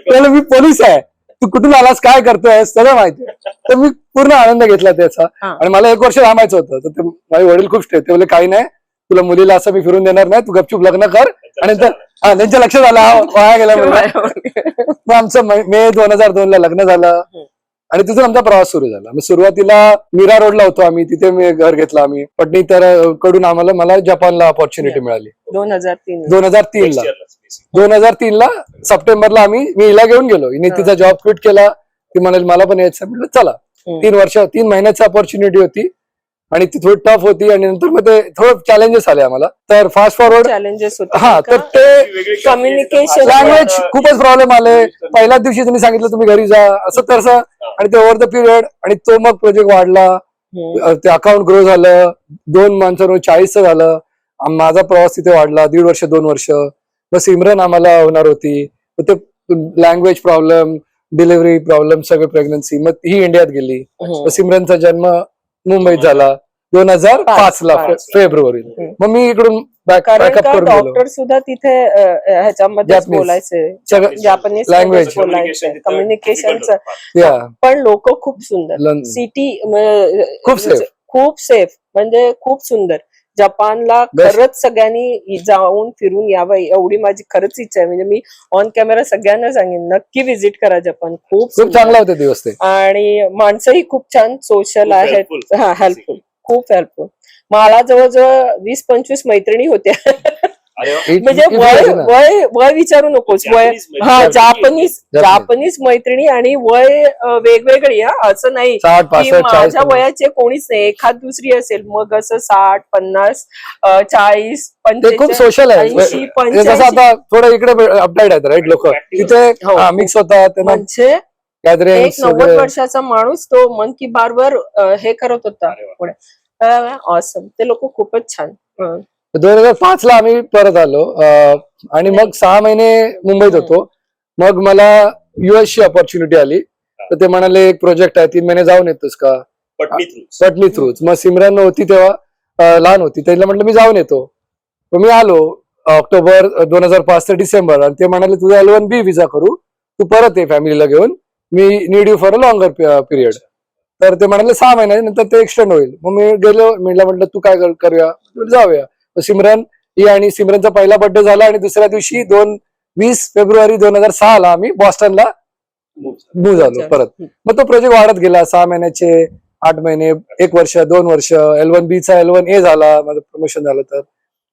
त्याला मी पोलीस आहे, तू कुठून आलास, काय करतोय, सगळं माहिती. तर मी पूर्ण आनंद घेतला त्याचा. आणि मला 1 वर्ष थांबायचं होतं. तर माझे वडील खूप स्ट्रिक्ट, ते बोलले काही नाही, तुला मुलीला असं मी फिरून देणार नाही, तू गपचूप लग्न कर. आणि त्यांच्या लक्षात आलं वाया गेला म्हणून. मग आमचं मे 2002 ला लग्न झालं आणि तिथून आमचा प्रवास सुरू झाला. मग सुरुवातीला मीरा रोडला होतो आम्ही, तिथे मी घर घेतलं आम्ही. पटनी तर कडून मला जपानला ऑपॉर्च्युनिटी मिळाली 2003 ला सप्टेंबरला. मी हिला घेऊन गेलो, हिने तिचा जॉब क्विट केला. ती म्हणाली मला पण यायचं. म्हटलं चला. 3 महिन्याची ऑपॉर्च्युनिटी होती आणि ती थोडी टफ होती. आणि नंतर मग ते थोडं चॅलेंजेस आले आम्हाला. तर फास्ट फॉरवर्ड चॅलेंजेस होते. हा, तर ते कम्युनिकेशन, लँग्वेज खूपच प्रॉब्लेम आले. पहिल्याच दिवशी त्यांनी सांगितलं तुम्ही घरी जा, असं तसं. आणि ते ओव्हर द पिरियड, आणि तो मग प्रोजेक्ट वाढला, ते अकाउंट ग्रो झालं. 2 माणसांवर 40 झालं. माझा प्रवास तिथे वाढला 1.5 वर्ष 2 वर्ष. मग सिमरन आम्हाला होणार होती. ते लँग्वेज प्रॉब्लेम, डिलिव्हरी प्रॉब्लेम सगळे प्रेग्नन्सी, मग ही इंडियात गेली. मग सिमरनचा जन्म मुंबईत झाला 2005 ला फेब्रुवारीला. मग मी इकडून कारण बॅकअप का करून गेलो. डॉक्टर सुद्धा तिथे ह्याच्यामध्ये Japanese. बोलायचे, जापनीज Language. बोलायचे, कम्युनिकेशनचं. या पण लोक खूप सुंदर, सिटी खूप safe. खूप सेफ, म्हणजे खूप सुंदर. जपानला Best. खरंच सगळ्यांनी जाऊन फिरून यावं एवढी माझी खरंच इच्छा आहे. म्हणजे मी ऑन कॅमेरा सगळ्यांना सांगेन नक्की व्हिजिट करा जपान. खूप खूप सुंदर. चांगला होते दिवस ते. आणि माणसंही खूप छान सोशल खूप आहेत. helpful. हा, हेल्पफुल, खूप हेल्पफुल. मला जवळजवळ 20-25 मैत्रिणी होत्या. अरे वा. म्हणजे It- it वय is ना. वय वय विचारू नकोस. वय Japanese मैत्रिणी. हा, Japanese. जापनीज मैत्रिणी आणि वय वेगवेगळी. हा, असं नाही 60, की 65, 40. माझ्या वयाचे कोणीच नाही, एखाद दुसरी असेल. मग असं 60, 50, 40, ते खूप 45, सोशल आहे. 80, हे 85. कसं आता थोडं इकडे अपडाईट आहेत राईट लोक, तिथे हो. मिक्स होतात त्यांना म्हणजे गॅदरिंग. एक 90 वर्षाचा माणूस तो मन की बारवर हे करत होता अरे वा. पुढे. ऑसम. ते लोक खूपच छान. 2005 ला आम्ही परत आलो आणि मग 6 महिने मुंबईत होतो. मग मला युएस ची अपॉर्च्युनिटी आली. तर ते म्हणाले एक प्रोजेक्ट आहे 3 महिने जाऊन येतोस का पटनी थ्रू. पटनी थ्रूच. मग सिमरन होती तेव्हा लहान होती, त्याला म्हटलं मी जाऊन येतो. मग मी आलो ऑक्टोबर 2005 ते डिसेंबर, आणि ते म्हणाले तुझा L1B विजा करू, तू परत ये फॅमिलीला घेऊन, मी need you for a longer period. तर ते म्हणाले 6 महिन्यानंतर ते एक्सटेंड होईल. मग मी गेलो, म्हटलं तू काय करूया, जाऊया. सिमरन ही, आणि सिमरनचा पहिला बर्थडे झाला आणि दुसऱ्या दिवशी 20 फेब्रुवारी 2006 ला आम्ही बॉस्टनला मूव्ह झालो परत. मग तो प्रोजेक्ट वाढत गेला. 6 महिन्याचे 8 महिने, 1 वर्ष, 2 वर्ष, L1B चा L1A झाला, माझं प्रमोशन झालं. तर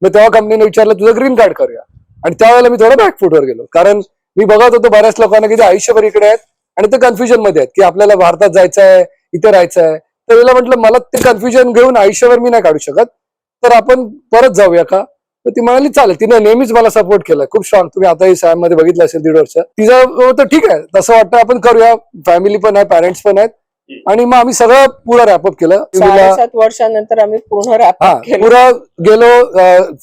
मग तेव्हा कंपनीने विचारलं तुझं ग्रीन कार्ड करूया. आणि त्यावेळेला मी थोडं बॅकफुटवर गेलो, कारण मी बघत होतो बऱ्याच लोकांना की ते आयुष्यभर इकडे आहेत आणि ते कन्फ्युजन मध्ये आहेत की आपल्याला भारतात जायचं आहे, इथे राहायचं आहे. तर याला म्हटलं मला ते कन्फ्युजन घेऊन आयुष्यभर मी नाही काढू शकत, तर आपण परत जाऊया का. तर ती म्हणाली चालेल. तिने नेहमीच मला सपोर्ट केलाय खूप स्ट्रॉंग. तुम्ही आताही सॅम मध्ये बघितलं असेल 1.5 वर्ष. तिचं तर ठीक आहे, तसं वाटतं आपण करूया, फॅमिली पण आहे, पॅरेंट्स पण आहेत. आणि मग आम्ही सगळं पुरं रॅपअप केलं. 7.5 वर्षानंतर आम्ही पूर्ण रॅप केलं. पुरं गेलो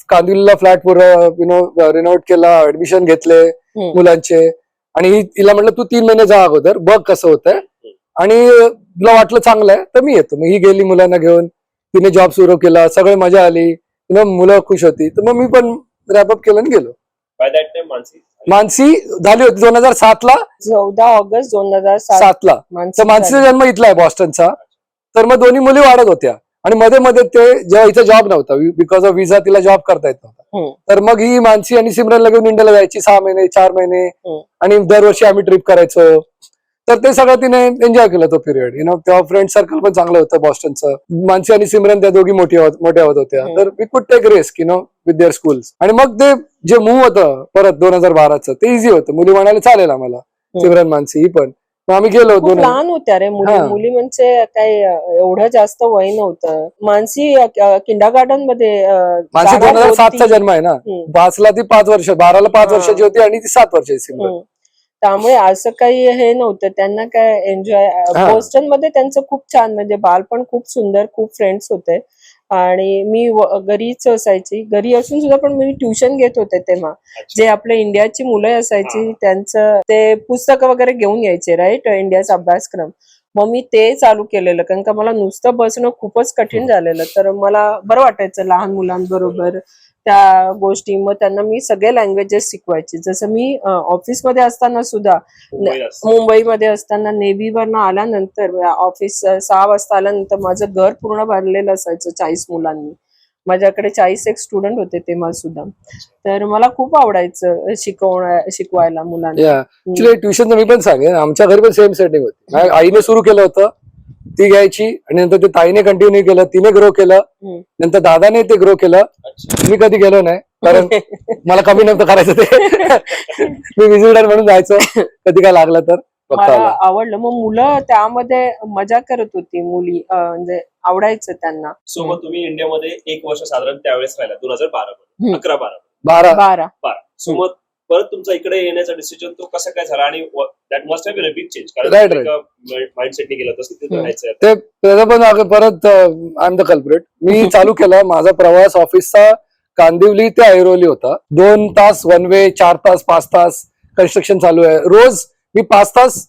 कांदिवलीला, फ्लॅट पुरं रिनोव्हेट केला, ऍडमिशन घेतले मुलांचे. आणि हिला म्हटलं तू 3 महिने जा अगोदर, बघ कसं होतंय, आणि तुला वाटलं चांगलं आहे तर मी येतो. मग ही गेली मुलांना घेऊन, तिने जॉब सुरू केला, सगळे मजा आली, मुलं खुश होती. तर मग मी पण रॅपअप केलं आणि गेलो. बाय दॅट टाइम मानसी झाली होती 2007 ला, 14 ऑगस्ट 2007 7 ला. तर मानसीचा जन्म इथला आहे बॉस्टनचा. तर मग दोन्ही मुली वाढत होत्या, आणि मध्ये मध्ये ते जेव्हा इथे जॉब नव्हता, बिकॉज ऑफ विजा तिला जॉब करता येत नव्हता. तर मग ही मानसी आणि सिमरनला घेऊन इंडियाला जायची 6 महिने 4 महिने, आणि दरवर्षी आम्ही ट्रिप करायचो. तर ते सगळं तिने एन्जॉय केलं तो पिरियड. तेव्हा फ्रेंड सर्कल पण चांगलं होतं बॉस्टनचं. मानसी आणि सिमरन त्या दोघी मोठ्या होत होत्या. तर we could take risk with their schools. आणि मग ते जे मूव्ह होतं परत 2012चं ते इझी होतं. मुली म्हणाले चालेल आम्हाला, सिमरन मानसी ही पण. मग आम्ही गेलो. खूप लहान होत्या रे मुली म्हणजे काही एवढं जास्त वय नव्हतं. मानसी किंडरगार्टन मध्ये मानसी 2007चा जन्म आहे ना, 5 ला ती 5 वर्ष, 12 ला 5 वर्षाची होती, आणि ती 7 वर्षाची सिमरन. त्यामुळे असं काही हे नव्हतं. त्यांना काय एन्जॉय. बोस्टन मध्ये त्यांचं खूप छान, म्हणजे बालपण खूप सुंदर, खूप फ्रेंड्स होते. आणि मी घरीच असायची, घरी असून सुद्धा पण मी ट्युशन घेत होते तेव्हा. जे आपल्या इंडियाची मुलं असायची त्यांचं ते पुस्तकं वगैरे घेऊन यायचे राईट, इंडियाचा अभ्यासक्रम. मग मी ते चालू केलेलं, कारण का मला नुसतं बसणं खूपच कठीण झालेलं. तर मला बरं वाटायचं लहान मुलांबरोबर त्या गोष्टी. मग त्यांना मी सगळे लँग्वेजेस शिकवायचे. जसं मी ऑफिसमध्ये असताना सुद्धा, मुंबईमध्ये असताना नेव्हीवरनं आल्यानंतर ऑफिस 6 वाजता आल्यानंतर माझं घर पूर्ण भरलेलं असायचं 40 मुलांनी. माझ्याकडे 41 स्टुडंट होते तेव्हा सुद्धा. तर मला खूप आवडायचं शिकवायला मुलांना. ऍक्च्युली ट्युशनचं मी पण सांगेन, आमच्या घरी पण सेम सेटिंग होती. आईने सुरू केलं होतं, ती घ्यायची, आणि नंतर ते ताईने कंटिन्यू केलं, तिने ग्रो केलं, नंतर दादाने ते ग्रो केलं. मी कधी गेलो नाही, कारण मला कमी नव्हतं करायचं ते. मी विजिटर म्हणून जायचो, कधी काय लागलं तर. मला आवडलं. मग मुलं त्यामध्ये मजा करत होती, मुली म्हणजे आवडायचं त्यांना. सो मग तुम्ही इंडियामध्ये 1 वर्ष साधारण त्यावेळेस राहिला 2012 मध्ये, 12. सो मग परत तुमचा इकडे येण्याचा डिसिजन तो कसा काय झाला, आणि that must have been a big change, कारण माइंडसेटने गेला तसं तिथे राहायचं. ते त्याचं पण परत आय एम द कल्प्रिट. मी चालू केला माझा प्रवास ऑफिसचा. कांदिवली ते ऐरोली होता, 2 तास वन वे, 4 तास 5 तास कन्स्ट्रक्शन चालू आहे. रोज मी 5 तास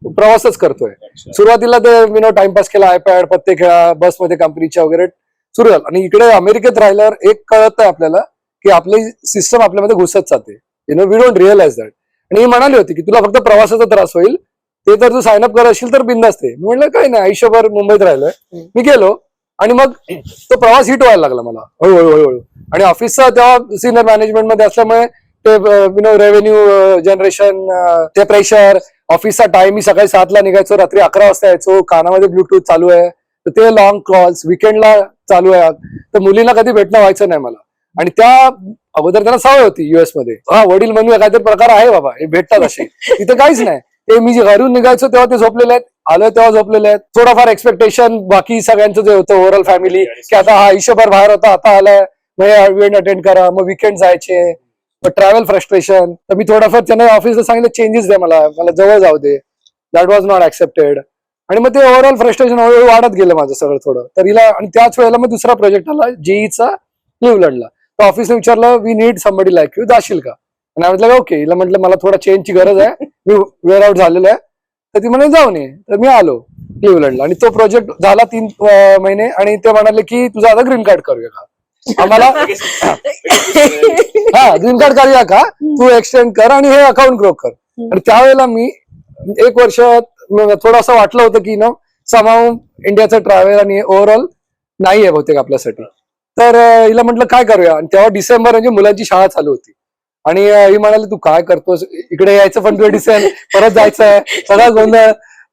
प्रवासच करतोय. सुरुवातीला ते टाइमपास केला, आयपॅड, पत्ते खेळा, बसमध्ये कंपनीच्या वगैरे सुरू झालं. आणि इकडे अमेरिकेत राहिल्यावर एक कळत आहे आपल्याला की आपली सिस्टम आपल्यामध्ये घुसत जाते. We don't realise that. आणि ही म्हणाली होती की तुला फक्त प्रवासाचा त्रास होईल, ते तर तू साइन अप करत असशील तर बिंदास्त आहे. मी म्हटलं काही नाही, आयुष्यभर मुंबईत राहिलोय. मी गेलो आणि मग तो प्रवास हिट व्हायला लागला मला हळूहळू हळूहळू. आणि ऑफिसचा तेव्हा सिनियर मॅनेजमेंटमध्ये असल्यामुळे ते रेव्हेन्यू जनरेशन, ते प्रेशर, ऑफिसचा टाइम, मी सकाळी 7ला निघायचो, रात्री 11 वाजता यायचो, कानामध्ये ब्लूटूथ चालू आहे, तर ते लॉंग कॉल्स विकेंडला चालू आहे. तर मुलींना कधी भेटणं व्हायचं नाही मला. आणि त्या अगोदर त्यांना सवय होती US मध्ये, हा वडील म्हणून काहीतरी प्रकार आहे बाबा, हे भेटतात असे. तिथे काहीच नाही. ते मी घरून निघायचो तेव्हा ते झोपलेले आहेत, आलोय तेव्हा झोपलेले आहेत. थोडाफार एक्सपेक्टेशन बाकी सगळ्यांचं जे होतं ओव्हरऑल फॅमिली, की आता हा आयुष्यभर बाहेर होता, आता आलाय, मग इव्हेंट अटेंड करा, मग विकेंड जायचे, मग ट्रॅव्हल फ्रस्ट्रेशन. तर मी थोडाफार त्यांना ऑफिसला सांगितलं चेंजेस द्या, मला जवळ जाऊ दे. That was not accepted. आणि मग ते ओव्हरऑल फ्रस्ट्रेशन हळूहळू वाढत गेलं माझं सगळं थोडं. तर हिला, आणि त्याच वेळेला मग दुसरा प्रोजेक्ट आला जेईचा क्लिव्हलंडला. तर ऑफिसने विचारलं we need somebody like you, जाशील का? आणि आम्ही म्हटलं ओके. हिला म्हटलं मला थोडा चेंजची गरज आहे, मी वेअर आउट झालेलो आहे. तर ती म्हणे जाऊन ये. तर मी आलो क्लिव्हलंडला आणि तो प्रोजेक्ट झाला 3 महिने. आणि ते म्हणाले की तुझा आता ग्रीन कार्ड करूया का आम्हाला, हा ग्रीन कार्ड करूया का, तू एक्सटेंड कर आणि हे अकाउंट ग्रो कर. आणि त्यावेळेला मी 1 वर्ष थोडंसं वाटलं होतं की समाव इंडियाचं ट्रॅव्हल आणि ओव्हरऑल नाही आहे बहुतेक आपल्यासाठी. तर हिला म्हटलं काय करूया. आणि तेव्हा डिसेंबर म्हणजे मुलांची शाळा चालू होती. आणि ही म्हणाली तू काय करतोस, इकडे यायचं पण 20 परत जायचंय, सगळा गोंधळ.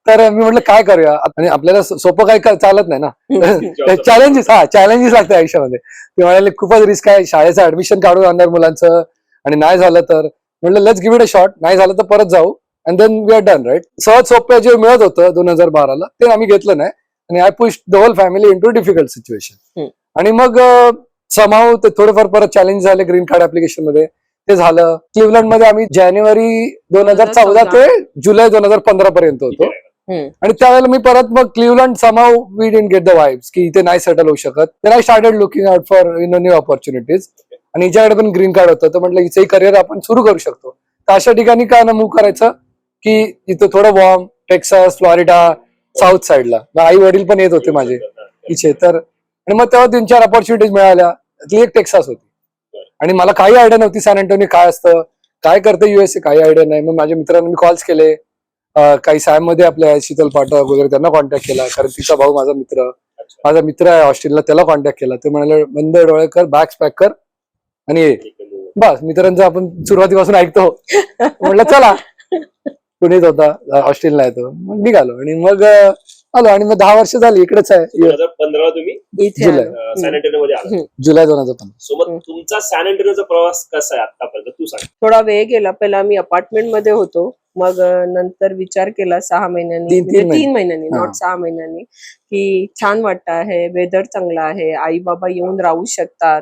तर मी म्हटलं काय करूया. आणि आपल्याला सोपं काय चालत नाही ना, चॅलेंजेस लागते आयुष्यामध्ये. ते म्हणाले खूपच रिस्क आहे, शाळेचं ऍडमिशन काढून आणणार मुलांचं, आणि नाही झालं तर म्हटलं let's give it a shot, नाही झालं तर परत जाऊ and then we are done, right. सहज सोपं जे मिळत होतं 2012ला ते आम्ही घेतलं नाही. आणि I push the whole family into difficult situation. आणि मग समाव ते थोडेफार परत चॅलेंज झाले ग्रीन कार्ड ऍप्लिकेशन मध्ये. ते झालं. क्लिव्हलंड मध्ये आम्ही जानेवारी 2014 ते जुलै 2015 पर्यंत होतो. आणि त्यावेळेला मी परत मग क्लिव्हलंड समाव we didn't get the vibes की इथे नाही सेटल होऊ शकत. तर I started looking out for new opportunities. आणि हिच्याकडे पण ग्रीन कार्ड होतं, तर म्हटलं हिचंही करिअर आपण सुरू करू शकतो. तर अशा ठिकाणी काय ना मूव्ह करायचं की इथं थोडं वॉर्म, टेक्सास, फ्लॉरिडा, साऊथ साईडला. आई वडील पण येत होते माझे इथे. तर आणि मग तेव्हा 3-4 ऑपॉर्च्युनिटीज मिळाल्या. ती एक टेक्सास होती. आणि मला काही आयडिया नव्हती सॅन अँटोनियो काय असतं, काय करतं USA, काही आयडिया नाही. मग माझ्या मित्रांना मी कॉल्स केले, काही सॅम मध्ये आपल्या शीतल पाठक वगैरे त्यांना कॉन्टॅक्ट केला, कारण तिचा भाऊ माझा मित्र आहे हॉस्टेलला, त्याला कॉन्टॅक्ट केला. ते म्हणाले बंद डोळे कर, बॅग्स पॅक कर आणि ये. बस मित्रांचं आपण सुरुवातीपासून ऐकतो. म्हटलं चला, पुण्यात होता, हॉस्टेलला येतो. मग निघालो आणि मग आलो. आणि मग 10 वर्ष झाली इकडेच आहे. 2015 तुम्ही जुलै सॅन अँटोनियो मध्ये आला. जुलै 2015. सो मग तुमचा सॅन अँटोनियोचा प्रवास कसा आहे आतापर्यंत, तू सांग. थोडा वेळ गेला. पहिला आम्ही अपार्टमेंट मध्ये होतो, मग नंतर विचार केला 6 महिन्यांनी, म्हणजे 3 महिन्यांनी, हा. नॉट 6 महिन्यांनी, की छान वाटत आहे, वेदर चांगला आहे, आई बाबा येऊन राहू शकतात,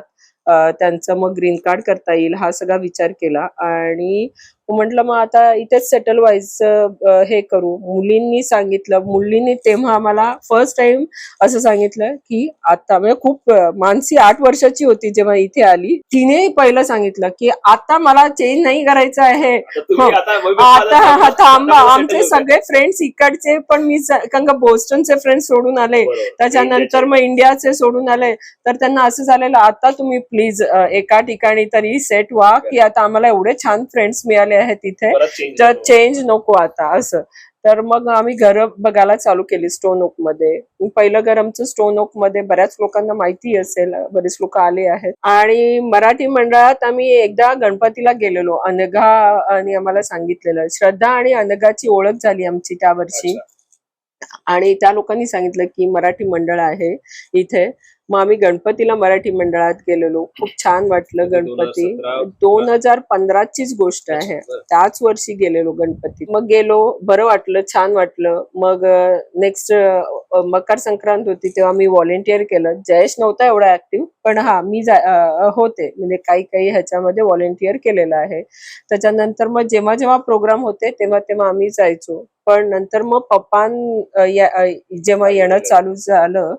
त्यांचं मग ग्रीन कार्ड करता येईल, हा सगळा विचार केला. आणि म्हटलं मग आता इथेच सेटल व्हायचं, हे करू. मुलींनी तेव्हा आम्हाला फर्स्ट टाइम असं सांगितलं की आता, म्हणजे खूप मानसी 8 वर्षाची होती जेव्हा इथे आली, तिने पहिलं सांगितलं की आता मला चेंज नाही करायचं आहे, आता थांबा. आमचे सगळे फ्रेंड्स इकडचे पण, मी कारण का बोस्टनचे फ्रेंड्स सोडून आले, त्याच्यानंतर मग इंडियाचे सोडून आले. तर त्यांना असं झालेलं आता तुम्ही प्लीज एका ठिकाणी तरी सेट व्हा, की आता आम्हाला एवढे छान फ्रेंड्स मिळाले आहेत तिथे, तर चेंज नको आता असं. तर मग आम्ही घर बघायला चालू केली स्टोन ओक मध्ये. पहिलं घर आमचं स्टोन ओक मध्ये, बऱ्याच लोकांना माहिती असेल, बरेच लोक आले आहेत. आणि मराठी मंडळात आम्ही एकदा गणपतीला गेलेलो, अनघा आणि आम्हाला सांगितलेलं, श्रद्धा आणि अनघाची ओळख झाली आमची त्या वर्षी. आणि त्या लोकांनी सांगितलं की मराठी मंडळ आहे इथे. मग आम्ही गणपतीला मराठी मंडळात गेलेलो, खूप छान वाटलं. गणपती 2015चीच गोष्ट आहे, त्याच वर्षी गेलेलो गणपती. मग गेलो, बरं वाटलं, छान वाटलं. मग नेक्स्ट मकर संक्रांत होती, तेव्हा मी व्हॉलेंटिअर केलं. जयेश नव्हता एवढा ऍक्टिव्ह, पण हा मी होते, म्हणजे काही ह्याच्यामध्ये व्हॉलेंटिअर केलेलं आहे. त्याच्यानंतर मग जेव्हा प्रोग्राम होते तेव्हा आम्ही जायचो. पण नंतर मग जेव्हा येणं चालू झालं,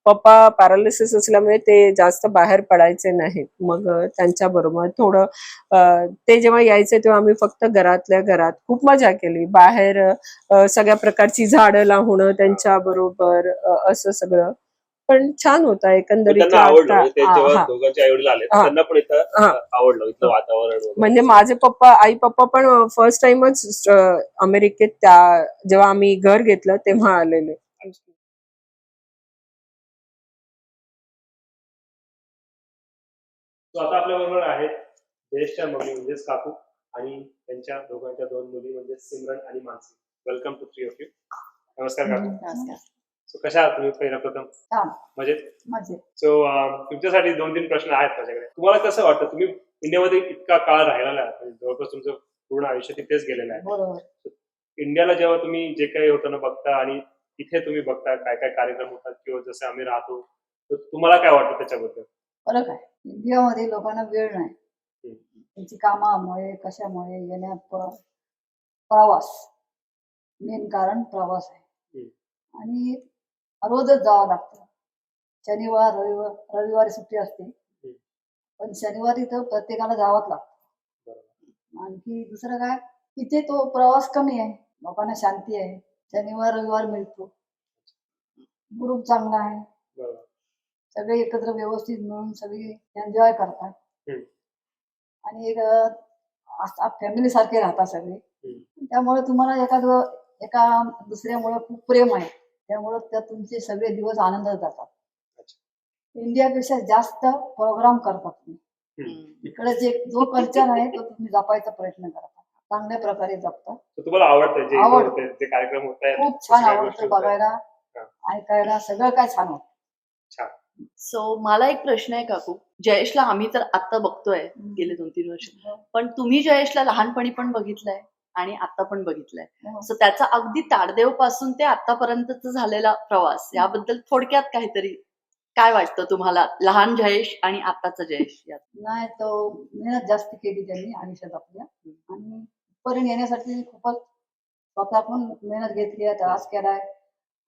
पप्पा पॅरालिसिस असल्यामुळे ते जास्त बाहेर पडायचे नाहीत. मग त्यांच्या बरोबर थोडं ते जेव्हा यायचे तेव्हा आम्ही फक्त घरातल्या घरात खूप मजा केली. बाहेर सगळ्या प्रकारची झाडं लावणं त्यांच्या बरोबर असं सगळं. पण छान होता एकंदरीत. त्यांना आवडलं म्हणजे ते जेव्हा हा. दोघांचे आई वडील आले हा. त्यांना पण इथं हा. आवडलं इथलं वातावरण वगैरे. म्हणजे माझे आई पप्पा पण फर्स्ट टाइमच अमेरिकेत त्या जेव्हा आम्ही घर घेतलं तेव्हा आलेले. So आता आपल्या बरोबर आहेत जयेशच्या मम्मी म्हणजेच काकू आणि त्यांच्या दोघांच्या 2 मुली म्हणजे सिमरन आणि Mansi. Welcome to 3 of you. नमस्कार काकू. नमस्कार. सो कशा आहात तुम्ही पहिला प्रथम? छान. म्हणजे सो तुमच्यासाठी 2-3 प्रश्न आहेत माझ्याकडे. तुम्हाला कसं वाटतं तुम्ही इंडियामध्ये इतका काळ राहिलेला आहे म्हणजे जवळपास तुमचं पूर्ण आयुष्य तिथेच गेलेलं आहे. बरोबर. इंडियाला जेव्हा तुम्ही जे काही होतं ना बघता आणि इथे तुम्ही बघता काय काय कार्यक्रम होतात किंवा जसे आम्ही राहतो तर तुम्हाला काय वाटतं त्याच्याबद्दल? फरक आहे. इंडियामध्ये लोकांना वेळ नाही. त्यांची कामामुळे कशामुळे प्रवास मेन कारण प्रवास आहे आणि रोजच जावं लागतं. शनिवार रविवारी सुट्टी असते पण शनिवारी तर प्रत्येकाला जावंच लागतं. आणखी दुसरं काय तिथे तो प्रवास कमी आहे. लोकांना शांती आहे. शनिवार रविवार मिळतो. ग्रुप चांगला आहे. बरोबर. सगळे एकत्र व्यवस्थित मिळून सगळी एन्जॉय करतात आणि एक फॅमिली सारखे राहतात सगळे. त्यामुळे तुम्हाला एका दुसऱ्यामुळे खूप प्रेम आहे. त्यामुळे त्या तुमचे सगळे दिवस आनंदात जातात. इंडियापेक्षा जास्त प्रोग्राम करतात तुम्ही. इकडे जो कल्चर आहे तो तुम्ही जपायचा प्रयत्न करता. चांगल्या प्रकारे जपता. तुम्हाला आवडतं जे आवडतं. जे कार्यक्रम होत आहेत खूप छान आवडतं बघायला ऐकायला सगळं काय छान होतं. सो मला एक प्रश्न आहे काकू. जयेशला आम्ही तर आता बघतोय गेले 2-3 वर्ष, पण तुम्ही जयेशला लहानपणी पण बघितलंय आणि आता पण बघितलंय. सो त्याचा अगदी ताडदेव पासून ते आतापर्यंतचा झालेला प्रवास याबद्दल थोडक्यात काहीतरी काय वाटतं तुम्हाला? लहान जयेश आणि आताचा जयेश यात. नाही तो मेहनत जास्त केली त्यांनी आयुष्यात आपल्या आणि पर्यंत येण्यासाठी खूपच स्वतः पण मेहनत घेतली आहे. त्रास केलाय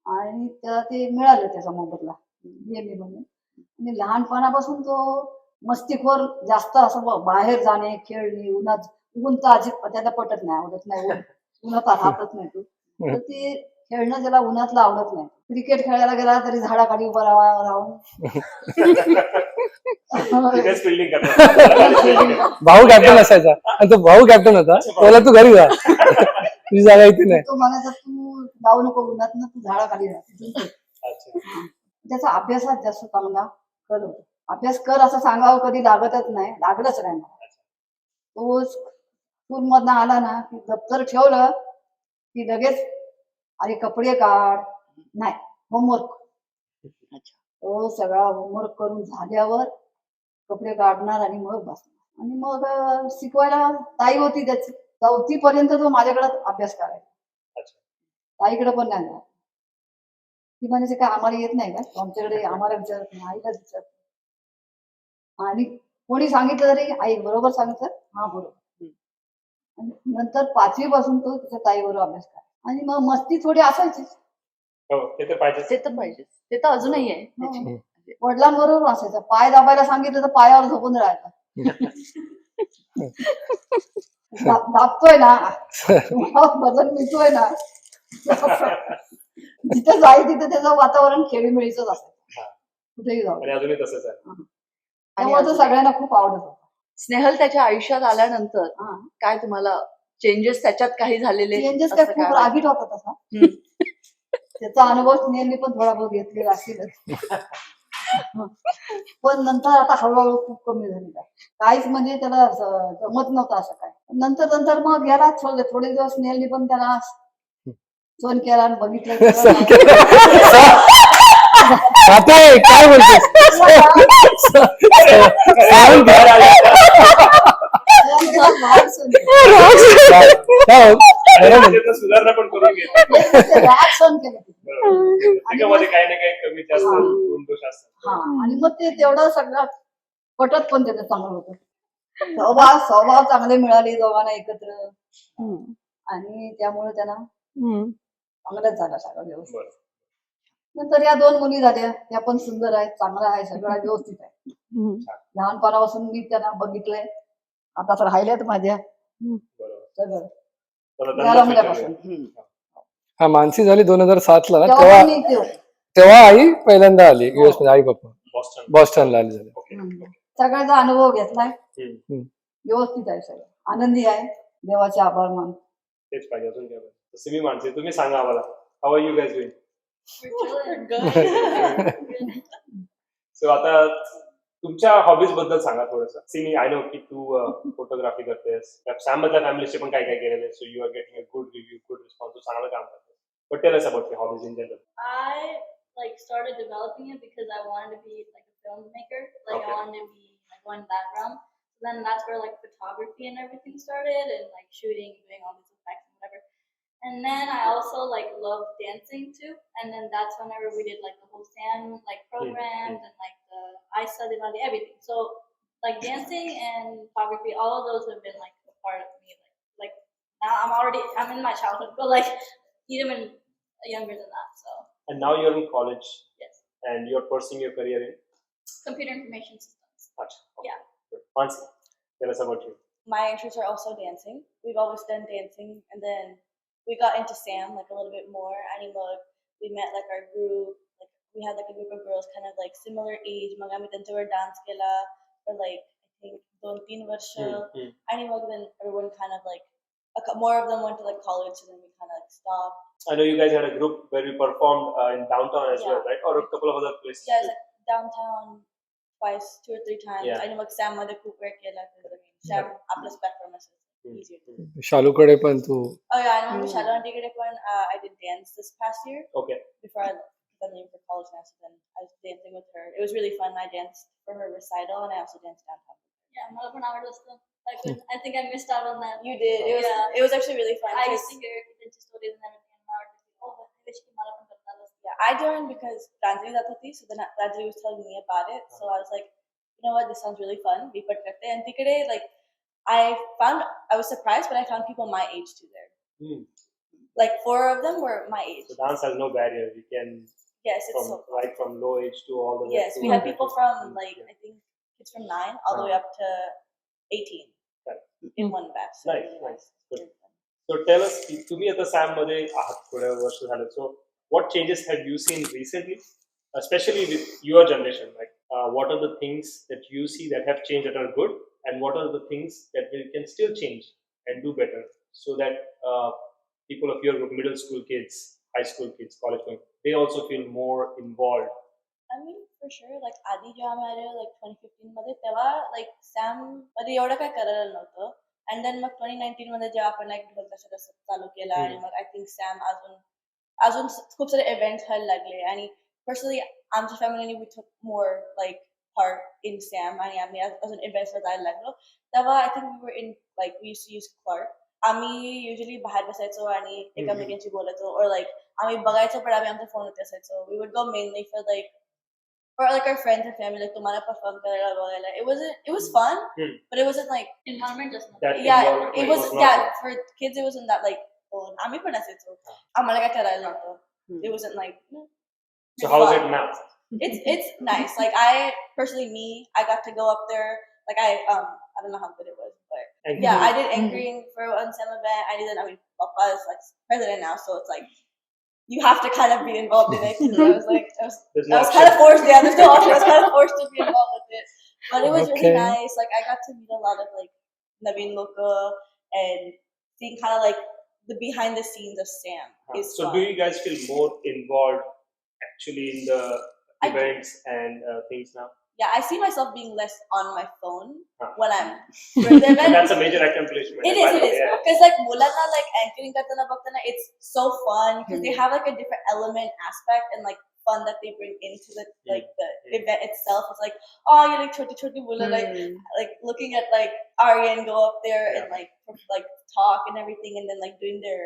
आणि त्याला ते मिळालं त्याचा मोबदला. हे मी म्हणेन. आणि लहानपणापासून तो मस्तीखोर जास्त असं बाहेर जाणे खेळणे ऊन तर अजिबात त्याला पटत नाही आवडत नाही. उन्हात राहतच नाही तो. तर ते खेळणं त्याला उन्हातलं आवडत नाही. क्रिकेट खेळायला गेला तरी झाडाखाली उभं राहून तिथेच fielding करतात. भाऊ कॅप्टन असायचा आणि तो भाऊ कॅप्टन होता. बोला तू घरी जा, तुझी जागा इथे नाही. तो म्हणायचा तू जाऊ नको उन्हात ना तू झाडाखाली राह. त्याचा अभ्यासात जास्त चांगला कल होता. अभ्यास कर असं सांगावं कधी लागतच नाही. लागलंच नाही. तो स्कूल मधनं आला ना की दप्तर ठेवलं की लगेच अरे कपडे काढ नाही होमवर्क. तो सगळा होमवर्क करून झाल्यावर कपडे काढणार आणि मग बसणार आणि मग शिकवायला ताई होती त्याची. 4थी पर्यंत तो माझ्याकडे अभ्यास करायचा. ताईकडे पण नाही जाणार. ती म्हणायची काय आम्हाला येत नाही का आमच्याकडे आम्हाला विचारत नाही आईलाच विचारत. आणि कोणी सांगितलं तरी आई बरोबर सांगितलं हा बरोबर. आणि नंतर 5वी पासून तो त्याच्या ताईबरोबर अभ्यास करा आणि मग मस्ती थोडी असायचीच. ते तर पाहिजे. ते तर पाहिजे. ते तर अजूनही आहे त्याची. वडिलांबरोबर असायचं. पाय दाबायला सांगितलं तर पायावर झोपून राहायचं. दाबतोय ना वजन मिळतोय ना जिथे जाई तिथे त्याचं वातावरण खेळीमेळीच असायचं. कुठेही जाऊ. आणि अजूनही तसंच आहे. त्यामुळे तो सगळ्यांना खूप आवडत होता. स्नेहल त्याच्या आयुष्यात आल्यानंतर काय तुम्हाला चेंजेस त्याच्यात काही झालेले? चेंजेस काय खूप रागीट होता तसा. त्याचा अनुभव स्नेहलने पण थोडा बहुत घेतलेला असेलच. पण नंतर आता हळूहळू खूप कमी झाली. काहीच म्हणजे त्याला जमत नव्हतं असं काय. नंतर मग गेला थोडे दिवस स्नेहलने पण त्याला फोन केला आणि बघितलं काय बोलतोस? सुधारणा पण करून घेतात. राग सहन केलं. त्याच्यामध्ये काही ना काही कमी जास्त गुण दोष असतात. आणि मग ते तेवढं सगळं पटत पण त्याचं चांगलं होतं. स्वभाव चांगले मिळाले दोघांना एकत्र आणि त्यामुळे त्यांना चांगलंच झालं सगळं व्यवस्थित. नंतर या 2 मुली झाल्या, त्या पण सुंदर आहेत, चांगल्या आहे, सगळं व्यवस्थित आहे. लहानपणापासून मी त्यांना बघितलंय, आता तर राहिल्यात माझ्या बरोबर. सगळं तर या त्यांना लग्नापासून. हा मानसी झाली 2007 ला ना, तेव्हा पण मी तेव्हा आई पहिल्यांदा आली US मध्ये, आई पप्पा बॉस्टन. बॉस्टनला आली झाली. ओके. सगळ्याचा अनुभव घेतलाय, हम्म. व्यवस्थित आहे सगळं, आनंदी आहे, देवाचे आभार मान. तेच पाहिजे, अजून काय पाहिजे. तसं मी मानते, तुम्ही सांगा आम्हाला, how are you guys doing? So आता तुमच्या हॉबीज बद्दल सांगा थोडंसं. सी मी आय नो की तू फोटोग्राफी करतेस, सॅम मधल्या फॅमिलीचे पण काय काय केलेले, so you are getting a good review, good response, तू चांगलं काम करतेस. But tell us about your hobbies in general. I started developing it because I wanted to be like a filmmaker. Like Okay. I wanted to be like going that realm. So then that's where like photography and everything started, and like shooting, doing all these effects and whatever. And then I also like love dancing too. And then that's whenever we did like the whole SAM like programs and like the ISA Diwali, everything. So like dancing and photography, all of those have been like a part of me. Like now I'm in my childhood, but like even younger than that. So And now you're in college yes, and you're pursuing your career in computer information systems. Acha. Okay. Yeah. Good. Mansi, tell us about you. My interests are also dancing. We've always done dancing, and then we got into SAM like a little bit more. We met like our group. Like we had like a group of girls, kind of like similar age. Mag आम्ही त्यांच्यावर dance केला for like I think 2-3 वर्ष. आणि मग then everyone kind of like more of them went to like college, so then we kind of like stopped. I know you guys had a group where you performed in downtown as well, Yeah. right? Or a couple of other places. Yeah, too. like downtown twice, 2 or 3 times. Yeah. आणि मग SAM मध्ये खूप वेळ केला. I mean, SAM आपलंच performance is easier to do. शालूकडे पण तू Oh yeah, I remember Shadow and Tigre when I did dance this past year Okay. before I got leaving for college now. So then I was dancing with her. It was really fun. I danced for her recital and I also danced downtown. Yeah, मला पण आवडत असतं. Like I think I missed out on that. You did. It was actually really fun. I 'cause- used to hear त्यांची stories and everything. And I was like, oh, I wish की मला पण करता आलं असतं. Yeah, I joined because Ranjali Datati, so then Ranjali was telling me about it. So I was like, you know what, this sounds really fun. We put karte. And Tikade, like, I was surprised, but I found people my age too there. Hmm. Like 4 of them were my age. So dance has no barrier. We can Yes, it's from so fun. right from low age to all the way. Yes, to we had people from like Yeah. I think kids from 9 all the way up to 18 Right. in one batch. So Nice, really nice. Good. Really fun. So tell us, की तुम्ही आता Sam मध्ये आहात थोड्या वर्ष झालं. So what changes have you seen recently, especially with your generation? Like, what are the things that you see that have changed that are good, and what are the things that we can still change and do better, so that people of your group, middle school kids, high school kids, college going, they also feel more involved. I mean, for sure, like आधी जेव्हा आम्ही आलो like 2015 मध्ये तेव्हा like SAM मध्ये एवढं काय करायला नव्हतं. And then मग 2019 मध्ये जेव्हा आपण like ढोल ताशा चालू केला आणि मग I think SAM अजून खूप सारे events व्हायला लागले. आणि personally आमच्या फॅमिलीने we took more like part in SAM आणि आम्ही अजून events ला जायला लागलो. तेव्हा I think we were in like we used to use Clark. आम्ही usually बाहेर बसायचो आणि एकामेकांशी बोलायचो or like आम्ही बघायचो पण आम्ही आमच्या फोनवरती असायचो. We would go mainly for like our friends and family, like तुम्हाला perform करायला बघायला. It was fun, but it wasn't like Environment just not. That yeah, involvement it was was not yeah there. for kids it wasn't that like आम्ही पण असायचो. आम्हाला काय करायला नव्हतं. It wasn't like So how is fun. it now? It's nice. Like I got to go up there. Like I don't know how good it was, but And yeah, I did anchoring for one SEM event. Papa is like president now, so it's like you have to kind of be involved in it. 'Cause I was like, There's I no was kind of option. forced. Yeah, there's no option. I was kind of forced to be involved with it, but it was Okay. really nice. Like I got to meet a lot of like Naveen Loka and seeing kind of like the behind the scenes of SAM is So fun. do you guys feel more involved actually in the I do. events and things now? Yeah, I see myself being less on my phone Huh. when I'm during the And event. that's a major accomplishment. It by is, the it way, is. yeah. Because like मुलांना like anchoring करताना बघताना it's so fun because they have like a different element aspect and like fun that they bring into the like the event itself. It's like, oh, you're like choti mula like looking at like Aryan go up there and like talk and everything and then like doing their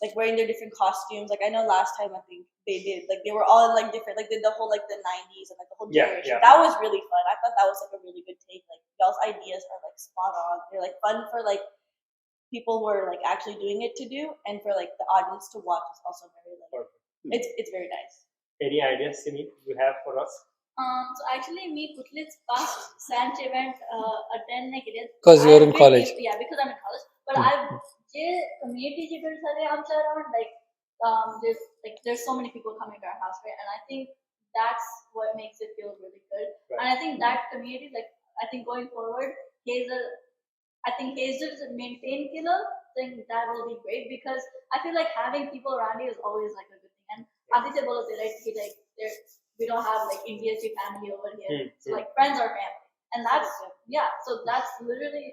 like wearing their different costumes. Like I know last time I think they did like they were all in like different like did the whole like the 90s and like the whole Yeah, generation. yeah. That was really fun. I thought that was like a really good take. Like y'all's ideas are like spot on. They're like fun for like people who are like actually doing it to do and for like the audience to watch is also very like Perfect. it's very nice. Any ideas, Simi, you have for us? So actually, me कुठलीच past Sanch event attend नाही केले. Because you're in I've been- college. Yeah, because I'm in college. But I've जे community जे build झाले आमच्या around, there's so many people coming to our house, right? And I think that's what makes it feel really good. Right. And I think that community, I think going forward, Hazel to maintain killer, then that will be great, because I feel like having people around you is always like a good thing. And Aditya bola the right, we don't have like India's family over here, so like friends are family, and so that's literally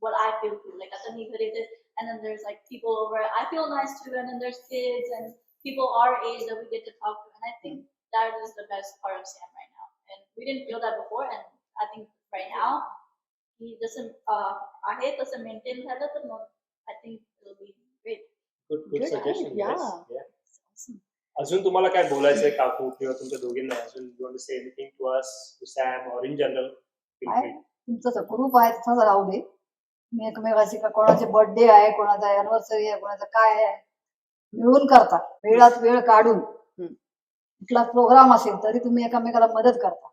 what I feel too. Like at the and then there's like people over. I feel nice too, and then there's kids and people our age that we get to talk to, and I think that is the best part of Sam right now. And we didn't feel that before, and I think right now he doesn't. I hate doesn't maintain that, but no, I think it'll be great. Good suggestion. Yeah. Yes. अजून तुम्हाला काय बोलायचंय काकू किंवा तुमच्या दोघींना अजून you want to say anything to us, to Sam or in general? काय तुमचं ग्रुप आहे तसंच राहू दे. मी एकमेकाची का कोणाचे बर्थडे आहे, कोणाचा अॅनिव्हर्सरी आहे, कोणाचं काय आहे, मिळून करता. वेळात वेळ काढून कुठला प्रोग्राम असेल तरी तुम्ही एकमेकाला मदत करता.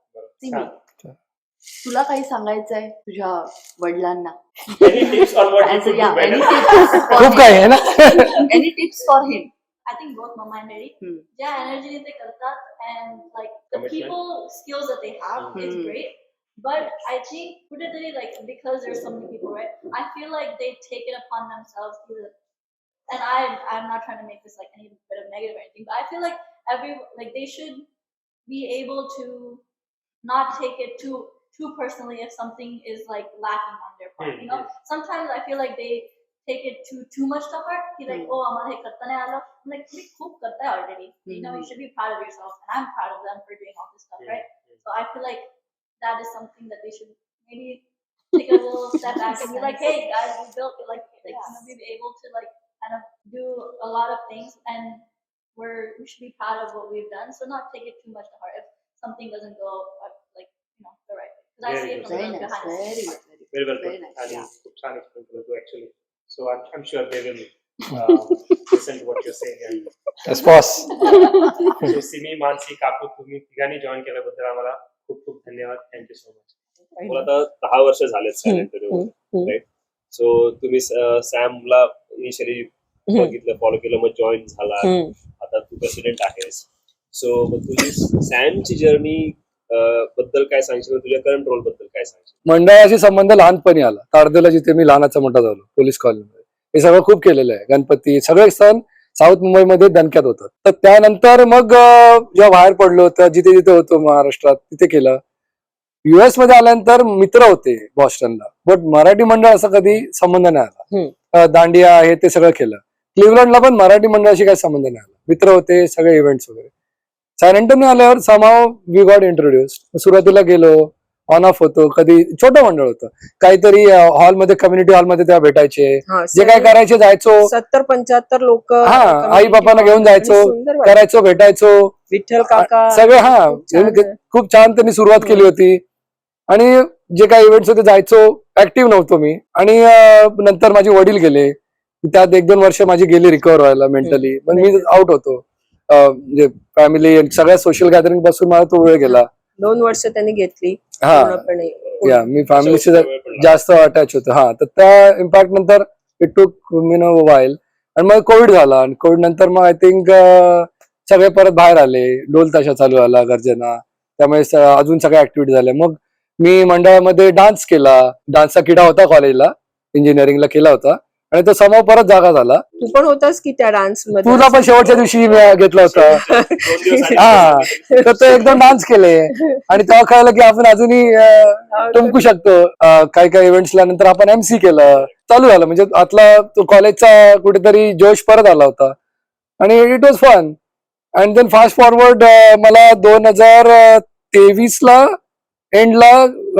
तुला काही सांगायचंय तुझ्या वडिलांना? Any tips on what you could do Any better? tips for खूप him? काय आहे ना. Any tips for him? I think both mama and daddy, Hmm. energy they kartat, and like the Commitment. people skills that they have is Hmm. great. But I think because there's so many people, right? I feel like they take it upon themselves either. And I'm not trying to make this like any bit of negative or anything, but I feel like they should be able to not take it too personally if something is like lacking on their part. You know, sometimes I feel like they take it too much to heart. He's like, oh, I'm like karta nahi aala. I'm like, we खूप करता है already. You know, you should be proud of yourself, and I'm proud of them for doing all this stuff, right? So I feel like that is something that they should maybe take a little step back and be like, hey guys, we built it, we be able to like kind of do a lot of things, and we should be proud of what we've done. So not take it too much to heart if something doesn't go the right way. Because I see it from Very the nice. behind the Very scenes. nice. Very well Very put. nice. आणि Yeah. खूप छान explain केलं तू actually. So I'm sure they will listen to what you're saying. And Yes, boss. so Simi, Mansi, काकू, तुम्ही तिघांनी join केल्याबद्दल आम्हाला खूप खूप धन्यवाद. Thank you so much. मला आता 10 वर्ष झालेत सॅम राईट. सो तुम्ही सॅमला इनिशियली बघितलं, फॉलो केलं, मग जॉईन झाला, आता तू प्रेसिडेंट आहेस. सो मग तुझी सॅमची जर्नी बद्दल काय सांगशील, तुझ्या करंट रोल बद्दल काय सांगशील? मंडळाशी संबंध लहानपणी आला. तारदेला जिथे मी लहानाचा मोठा झालो, पोलीस कॉलनीमध्ये. हे सगळं खूप केलेलं आहे. गणपती सगळे सण साऊथ मुंबईमध्ये दणक्यात होतात. तर त्यानंतर मग जेव्हा बाहेर पडलो होतं, जिथे जिथे होतो महाराष्ट्रात तिथे केलं. US मध्ये आल्यानंतर मित्र होते बॉस्टनला, बट मराठी मंडळ असा कधी संबंध नाही आला. दांडिया आहे ते सगळं केलं. क्लिव्हलंडला पण मराठी मंडळाशी काही संबंध नाही आला. मित्र होते, सगळे इव्हेंट्स वगैरे. सॅन अँटोनियो आल्यावर समाव वी गॉट इंट्रोड्युस्ड. सुरुवातीला गेलो, ऑन ऑफ होतो, कधी छोटं मंडळ होतं, काहीतरी हॉलमध्ये, कम्युनिटी हॉलमध्ये तेव्हा भेटायचे, जे काय करायचे जायचो. 70-75 लोक, आई बापांना घेऊन जायचो, करायचो, भेटायचो. विठ्ठल काका सगळे खूप छान त्यांनी सुरुवात केली होती. आणि जे काही इव्हेंट्स होते जायचो. ऍक्टिव्ह नव्हतो मी. आणि नंतर माझे वडील गेले, त्यात 1-2 वर्ष माझी गेली रिकव्हर व्हायला मेंटली. पण मी आउट होतो. म्हणजे फॅमिली सगळ्या सोशल गॅदरिंग पासून मला तो वेळ गेला. 2 वर्ष त्यांनी घेतली. मी फॅमिलीशी जास्त अटॅच होतो. तर त्या इम्पॅक्ट नंतर it took me know while. आणि मग कोविड झाला, आणि कोविड नंतर मग आय थिंक सगळे परत बाहेर आले, ढोल ताशा चालू झाला गरजेना, त्यामुळे अजून सगळ्या ऍक्टिव्हिटी झाल्या. मग मी मंडळामध्ये डान्स केला. डान्सचा किडा होता कॉलेजला, इंजिनिअरिंगला केला होता, आणि तो समोर परत जागा झाला. तू पण होतास की त्या डान्स मध्ये? तुला पण शेवटच्या दिवशी घेतलं होतं. तर ते एकदम डान्स केले, आणि तेव्हा कळलं की आपण अजूनही टमकू शकतो. काही काही इव्हेंट्सला नंतर आपण MC केलं, चालू झालं. म्हणजे आतला तो कॉलेजचा कुठेतरी जोश परत आला होता, आणि it was fun. And then fast forward मला 2023ला एंडला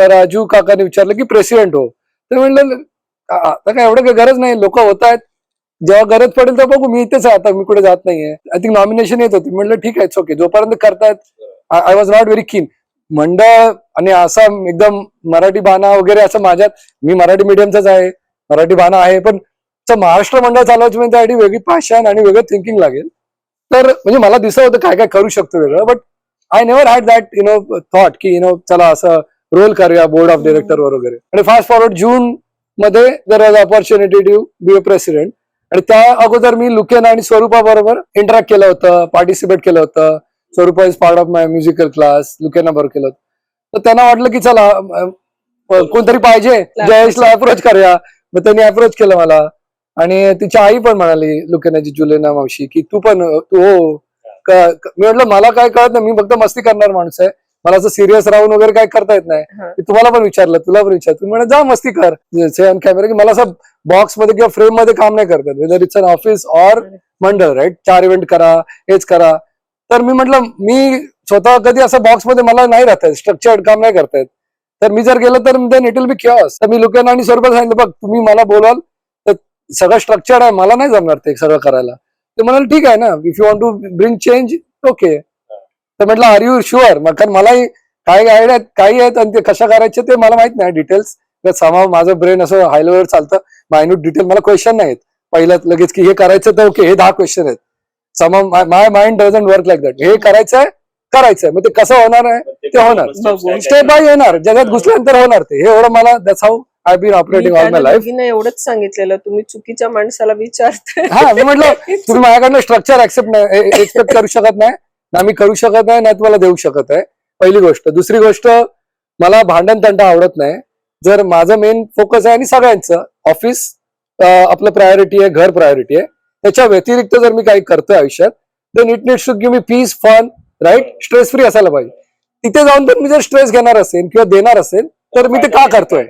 राजू काकाने विचारलं की प्रेसिडेंट हो. तर म्हणलं आता काय एवढं काही गरज नाही, लोक होत आहेत, जेव्हा गरज पडेल तर बघू, मी इथेच आहे आता, मी कुठे जात नाहीये. आय थिंक नॉमिनेशन येत होती. म्हणलं ठीक आहे, ओके, जोपर्यंत करतायत. आय वॉज नॉट व्हेरी कीन. मंडळ आणि असा एकदम मराठी बाणा वगैरे असं माझ्यात, मी मराठी मीडियमचाच आहे, मराठी बाणा आहे, पण महाराष्ट्र मंडळ चालवायची म्हणजे त्यासाठी वेगळी पॅशन आणि वेगळं थिंकिंग लागेल. तर म्हणजे मला दिसत होतं काय काय करू शकतो वेगळं, but I never had that thought की चला असं रोल करूया बोर्ड ऑफ डिरेक्टर वगैरे. आणि फास्ट फॉरवर्ड जून मध्ये there was opportunity to be a president. आणि त्या अगोदर मी लुकेना आणि स्वरूपा बरोबर इंटरॅक्ट केलं होतं, पार्टिसिपेट केलं होतं. Swarupa is part of my musical class, लुकेना बरोबर केलं होतं. तर त्यांना वाटलं की चला कोणतरी पाहिजे, जयेशला अप्रोच करूया. मग त्यांनी अप्रोच केलं मला. आणि तिची आई पण म्हणाली लुकेनाची, जुलेना मावशी, की तू हो. मी म्हटलं मला काय कळत नाही, मी फक्त मस्ती करणार माणूस आहे, मला असं सिरियस राहून वगैरे काय करता येत नाही. मी तुम्हाला पण विचारलं, तुला पण विचार, तुम्ही म्हणा जा मस्ती कर ऑन कॅमेरा, की मला असं बॉक्स मध्ये किंवा फ्रेम मध्ये काम नाही करतात, whether it's on office or मंडळ, राईट. 4 इव्हेंट करा, हेच करा. तर मी म्हटलं मी स्वतः कधी असं बॉक्स मध्ये मला नाही राहत आहे, स्ट्रक्चर्ड काम नाही करतायत. तर मी जर गेलं तर then it will be kiosk. तर मी लोकांना आणि स्वरूपात सांगितलं, बघ तुम्ही मला बोलवाल तर सगळं स्ट्रक्चर्ड आहे, मला नाही जमणार ते सगळं करायला. ते म्हणाले ठीक आहे ना, if you want to bring change okay. तर म्हटलं आर यू शुअर, कारण मलाही काही आयडिया काही आहेत आणि ते कशा करायचे ते मला माहित नाही डिटेल्स. समाव माझं ब्रेन असं हाय लेवलवर चालतं, मायन्यूट डिटेल मला क्वेश्चन नाहीत पहिल्यात लगेच की हे करायचं तर ओके, हे 10 क्वेश्चन आहेत. Somehow my mind doesn't work like that. हे करायचंय मग ते कसं होणार आहे ते होणार, स्टेप बाय येणार, जगात घुसल्यानंतर होणार ते. हे एवढं मला that's how I been operating all my life. एवढंच सांगितलेलं, तुम्ही चुकीच्या माणसाला विचारताय. हा, मी म्हटलं तुम्ही माझ्याकडनं स्ट्रक्चर एक्सपेक्ट करू शकत नाही ना, मी करू शकत नाही ना तुम्हाला देऊ शकत आहे, पहिली गोष्ट. दुसरी गोष्ट, मला भांडण तंटा आवडत नाही. जर माझं मेन फोकस आहे आणि सगळ्यांचं ऑफिस आपलं प्रायोरिटी आहे, घर प्रायोरिटी आहे, त्याच्या व्यतिरिक्त जर मी काही करतोय आयुष्यात, then it needs to give me peace, fun, right, stress free असायला पाहिजे. तिथे जाऊन पण मी जर स्ट्रेस घेणार असेल किंवा देणार असेल तर मी ते का करतोय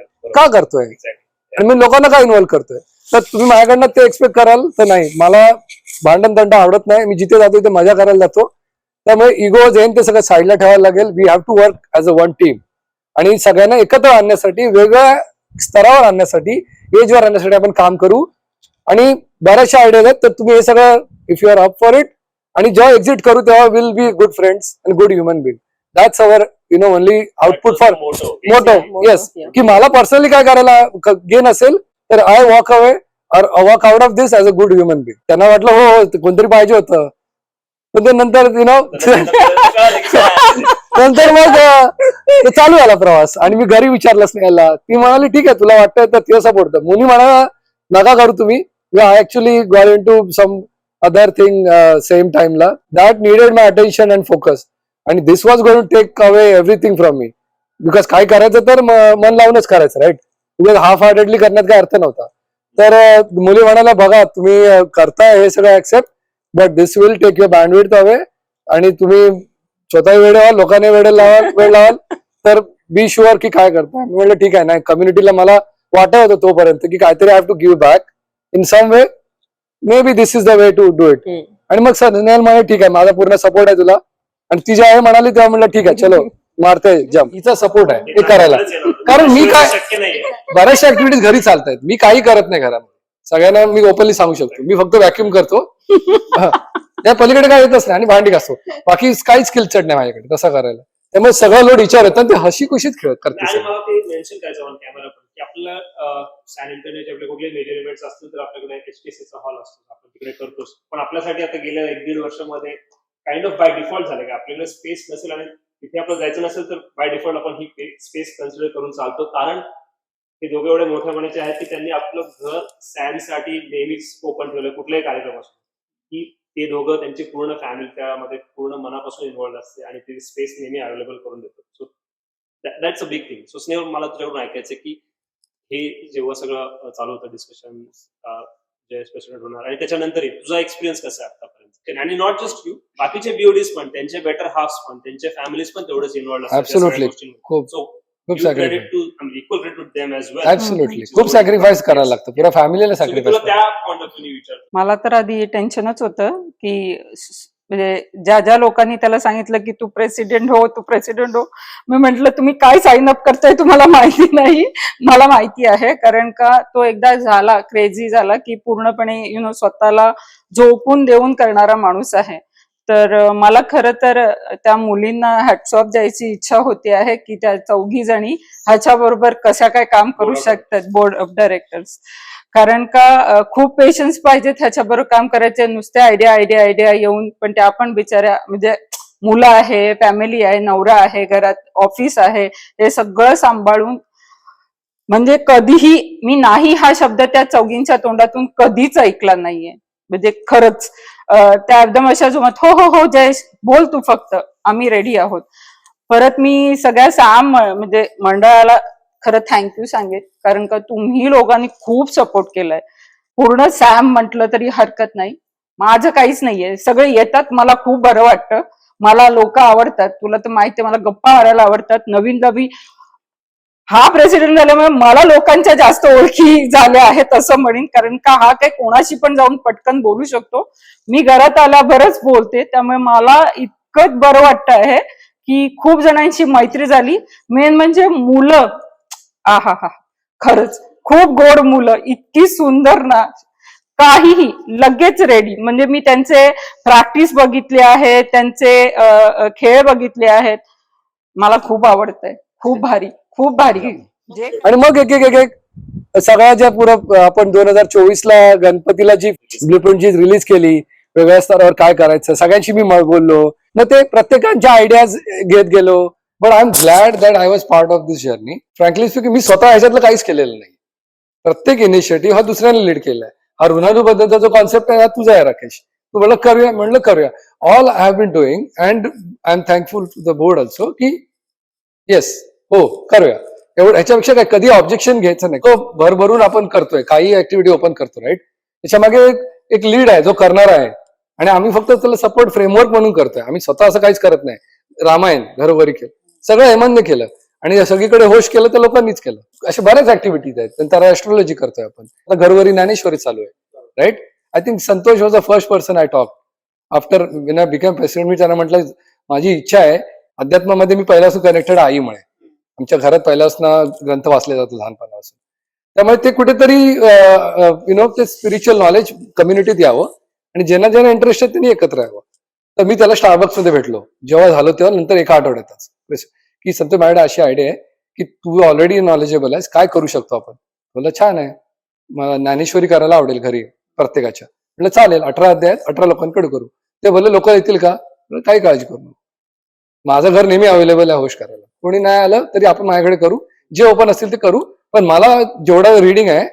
आणि मी लोकांना का इन्व्हॉल्व करतोय. तर तुम्ही माझ्याकडनं ते एक्सपेक्ट कराल तर नाही. मला भांडण तंटा आवडत नाही, मी जिथे जातो तिथे मजा करायला जातो. त्यामुळे इगो ते सगळं साईडला ठेवायला लागेल. We have to work as a one team. आणि सगळ्यांना एकत्र आणण्यासाठी, वेगळ्या स्तरावर आणण्यासाठी, एजवर आणण्यासाठी आपण काम करू. आणि बऱ्याचशा आयडियाज आहेत, तर तुम्ही हे सगळं if you are up for it, आणि जेव्हा एक्झिट करू तेव्हा will be good friends and good human being. That's our only output for motto. Yes, की मला पर्सनली काय करायला गेन असेल तर I walk away or walk out of this as a good human being. त्यांना वाटलं हो कोणतरी पाहिजे होतं, पण ते नंतर नंतर मग ते चालू झाला प्रवास. आणि मी घरी विचारलंच नाही याला. ती म्हणाली ठीक आहे तुला वाटतंय तर तिला सपोर्ट कर. मुली म्हणाला नका करू तुम्ही, I actually got into some other thing same टाइमला that needed my attention and focus. आणि this was going to take away everything from me. Because काय करायचं तर मन लावूनच करायचं, राईट. बिकॉज हाफ हार्टेडली करण्यात काय अर्थ नव्हता. तर मुली म्हणाला बघा तुम्ही करताय हे सगळं accept, but this will take your bandwidth away. आणि तुम्ही स्वतः वेळ व्हाल, लोकांनी वेळ लावाल, तर बी शुअर की काय करताय. मी म्हटलं ठीक आहे, नाही कम्युनिटीला मला वाटत होतं तोपर्यंत की काहीतरी I have to give back in some way, maybe this is the way to do it. आणि मग स्नेहल म्हणे ठीक आहे माझा पूर्ण सपोर्ट आहे तुला. आणि ती जेव्हा म्हणाली तेव्हा म्हणलं ठीक आहे चलो मारते जम. हिचा सपोर्ट आहे हे करायला, कारण मी काय शक्य नाहीये. बऱ्याचशा ऍक्टिव्हिटीज घरी चालतायत, मी काही करत नाही घरामध्ये. सगळ्यांना मी ओपनली सांगू शकतो, मी फक्त व्हॅक्युम करतो, त्या पलीकडे काय येतच नाही, आणि भांडी घासतो, बाकी काहीच स्किल सेट नाही माझ्याकडे तसं करायला. त्यामुळे सगळं लोड विचार येतात, ते हशी खुशीत खेळत करते. आणि मला ते मेन्शन करायचं ऑन कॅमेरा पण की आपलं सॅन इंटरनेट आपले कुठले मेजर इव्हेंट्स असतील तर आपल्याकडे HTCचा हॉल असतो, आपण तिकडे करतोच. पण आपल्यासाठी आता गेल्या 1-1.5 वर्षामध्ये काइंड ऑफ बाय डिफॉल्ट झालं की आपल्याकडे स्पेस नसेल आणि तिथे आपलं जायचं नसेल तर बाय डिफॉल्ट आपण ही स्पेस कन्सिडर करून चालतो. कारण हे दोघे एवढे मोठ्यापणाचे आहेत की त्यांनी आपलं घर सॅनसाठी नेहमीच ओपन ठेवलं. कुठल्याही कार्यक्रम असतो की ते दोघं त्यांची पूर्ण फॅमिली त्यामध्ये पूर्ण मनापासून इन्व्हॉल्व असते आणि ते स्पेस नेहमी अवेलेबल करून देतात. So that's a big thing. So Snehal मला तुझ्याकडून ऐकायचं की हे जेव्हा सगळं चालू होतं डिस्कशन जयेश प्रेसिडेंट होणार आणि त्याच्यानंतरही तुझा एक्सपिरियन्स कसा आहे आतापर्यंत, आणि नॉट जस्ट यू, बाकीचे बीओडीज पण, त्यांचे बेटर हाफ्स पण, त्यांचे फॅमिलीज पण तेवढेच इन्व्हॉल्व असतात. ऍब्सोल्युटली, खूप खूप ऍब्सोल्युटली खूप सॅक्रिफाईस करायला लागतं, पुऱ्या फॅमिलीला सॅक्रिफाईस. त्या पॉइंट ऑफ व्ह्यू विचार मला तर आधी टेन्शनच होतं की म्हणजे ज्या लोकांनी त्याला सांगितलं की तू प्रेसिडेंट हो, मी म्हंटल तुम्ही काय साइन अप करताय तुम्हाला माहिती नाही, मला माहिती आहे. कारण का तो एकदा झाला क्रेझी झाला की पूर्णपणे स्वतःला झोकून देऊन करणारा माणूस आहे. तर मला खरं तर त्या मुलींना हॅट्स ऑफ द्यायची इच्छा होती आहे की त्या 4 जणी ह्याच्या बरोबर कशा काय काम करू शकतात बोर्ड ऑफ डायरेक्टर्स. कारण का खूप पेशन्स पाहिजे ह्याच्याबरोबर काम करायचे. नुसते आयडिया येऊन, पण त्या पण बिचाऱ्या म्हणजे मुलं आहे, फॅमिली आहे, नवरा आहे, घरात ऑफिस आहे, हे सगळं सांभाळून म्हणजे कधीही मी नाही हा शब्द त्या चौघींच्या तोंडातून कधीच ऐकला नाहीये. म्हणजे खरंच त्या एकदम अशा जुमत हो हो हो जयेश बोल तू फक्त, आम्ही रेडी आहोत. परत मी सगळ्या सॅम म्हणजे मंडळाला खरं थँक्यू सांगेन, कारण का तुम्ही लोकांनी खूप सपोर्ट केलाय. पूर्ण सॅम म्हटलं तरी हरकत नाही. माझं काहीच नाहीये, सगळे येतात, मला खूप बरं वाटतं. मला लोक आवडतात, तुला तर माहितीये मला गप्पा मारायला आवडतात. नवीन नवीन हा प्रेसिडेंट झाल्यामुळे मला लोकांच्या जास्त ओळखी झाल्या आहेत असं म्हणेन, कारण का हा काही कोणाशी पण जाऊन पटकन बोलू शकतो. मी घरात आल्यावरच बोलते, त्यामुळे मला इतकंच बरं वाटतं आहे की खूप जणांची मैत्री झाली. मेन म्हणजे मुलं, आहा हा खरंच खूप गोड मुलं, इतकी सुंदर ना, काहीही लगेच रेडी. म्हणजे मी त्यांचे प्रॅक्टिस बघितले आहे, त्यांचे खेळ बघितले आहेत, मला खूप आवडतंय. खूप भारी, खूप भारी. जे आणि मग एक एक एक एक सगळ्या ज्या पुरं आपण 2024ला गणपतीला जी ब्लूप्रिंट जी रिलीज केली, वेगळ्या स्तरावर काय करायचं सगळ्यांशी मी बोललो. मग ते प्रत्येकांच्या आयडियाज घेत गेलो. But I am glad that I was part of this journey. Frankly speaking मी स्वतः ह्याच्यातलं काहीच केलेलं नाही. प्रत्येक इनिशिएटिव्ह हा दुसऱ्याने लीड केलाय. हा ऋणादू बद्दलचा जो कॉन्सेप्ट आहे हा तुझा आहे राकेश. तू म्हणलं करूया. All I have been doing and I am thankful to the board also की येस हो करूया. एवढं ह्याच्यापेक्षा काय कधी ऑब्जेक्शन घ्यायचं नाही. तो भरभरून आपण करतोय, काही ऍक्टिव्हिटी ओपन करतो राईट. त्याच्यामागे एक लीड आहे जो करणार आहे आणि आम्ही फक्त त्याला सपोर्ट फ्रेमवर्क म्हणून करतोय. आम्ही स्वतः असं काहीच करत नाही. रामायण घरोघरी केलं, सगळं हेमंतने केलं आणि सगळीकडे होस्ट केलं तर लोकांनीच केलं. अशा बऱ्याच ऍक्टिव्हिटीज आहेत. नंतर ऍस्ट्रॉलॉजी करतोय आपण, आता घरोघरी ज्ञानेश्वरी चालू आहे right. I think Santosh was the first person I talk after become president. मी त्यांना म्हटलं माझी इच्छा आहे अध्यात्मामध्ये मी पहिल्यापासून कनेक्टेड आईमुळे, आमच्या घरात पहिल्यापासून ग्रंथ वाचले जातो लहानपणापासून. त्यामुळे ते कुठेतरी ते स्पिरिच्युअल नॉलेज कम्युनिटीत यावं आणि ज्यांना ज्यांना इंटरेस्ट आहे त्यांनी एकत्र यावं. तर मी त्याला स्टारबक्स मध्ये भेटलो जेव्हा झालो तेव्हा, नंतर एका आठवड्यातच की संतोष माझ्याकडे अशी आयडिया आहे की तू ऑलरेडी नॉलेजेबल आहेस, काय करू शकतो आपण. बोललं छान आहे, ज्ञानेश्वरी करायला आवडेल घरी प्रत्येकाच्या. म्हटलं चालेल, 18 अध्याय आहेत, 18 लोकांकडे करू. ते बोलले लोक येतील का, काही काळजी करू. माझं घर नेहमी अवेलेबल आहे होस्ट करायला, कोणी नाही आलं तरी आपण माझ्याकडे करू, जे ओपन असतील ते करू. पण मला जेवढं रीडिंग आहे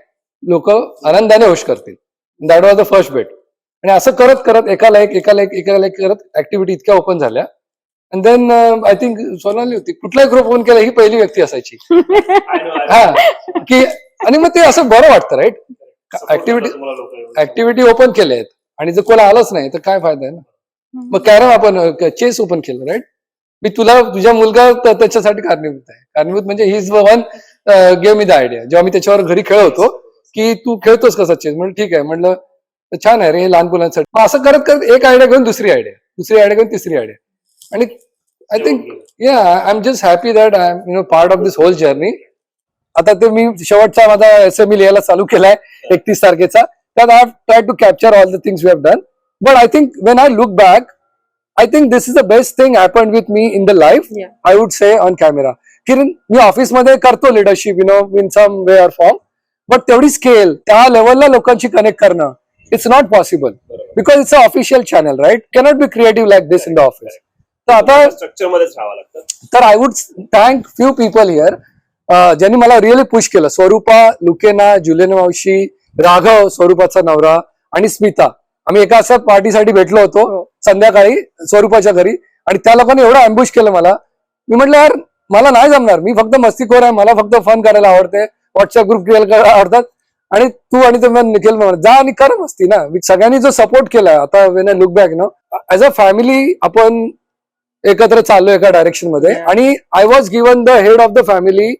लोक आनंदाने होस्ट करतील. दॅट वॉज द फर्स्ट बेट. आणि असं करत करत एकाला एक करत ऍक्टिव्हिटी इतक्या ओपन झाल्या. And then I think Sonali होती, कुठलाही ग्रुप ओपन केला ही पहिली व्यक्ती असायची. हा की आणि मग ते असं बरं वाटतं राईट. ऍक्टिव्हिटी ओपन केल्या आहेत आणि जर कोणा आलंच नाही तर काय फायदा आहे ना. मग कॅरम आपण चेस ओपन केलं राईट. मी तुझ्या मुलगा त्याच्यासाठी कारणीभूत आहे. कारणीभूत म्हणजे he is one gave me the idea. जेव्हा मी त्याच्यावर घरी खेळ होतो की तू खेळतोस कसा चेस, म्हणलं ठीक आहे, म्हणलं छान आहे रे हे लहान मुलांसाठी. मग असं करत करत एक आयडिया घेऊन दुसरी आयडिया घेऊन तिसरी आयडिया. आणि I think I am just happy that I am part of this whole journey. आता ते मी शेवटचा माझा SME लिहायला चालू केलाय 31 तारखेचा. त्यात I have try to capture all the things we have done. But I think when I look back I think this is the best thing happened with me in the life. Yeah. I would say on camera. Kiran मी ऑफिसमध्ये करतो leadership in some way or form, but तेवढी scale त्या लेवलला लोकांशी connect करणं it's not possible because it's a official channel right. Cannot be creative like this in the office. तर आता स्ट्रक्चर मध्येच राहावं लागतं. तर I would thank few people here ज्यांनी मला रिअली पुश केलं. स्वरूपा, लुकेना, जुलेन मावशी, राघव स्वरूपाचा नवरा आणि स्मिता. आम्ही एका असं पार्टीसाठी भेटलो होतो संध्याकाळी स्वरूपाच्या घरी आणि त्या लोकांनी एवढं अँबुश केलं मला. मी म्हटलं यार मला नाही जमणार, मी फक्त मस्तीखोर आहे, मला फक्त फन करायला आवडते, व्हॉट्सअप ग्रुप क्रिएट करायला आवडतात आणि तू आणि तुम्ही निखिल जा आणि कर मस्ती ना. सगळ्यांनी जो सपोर्ट केलाय आता when I look back as a family आपण एकत्र चाललो एका डायरेक्शन मध्ये. आणि I was given the head of the family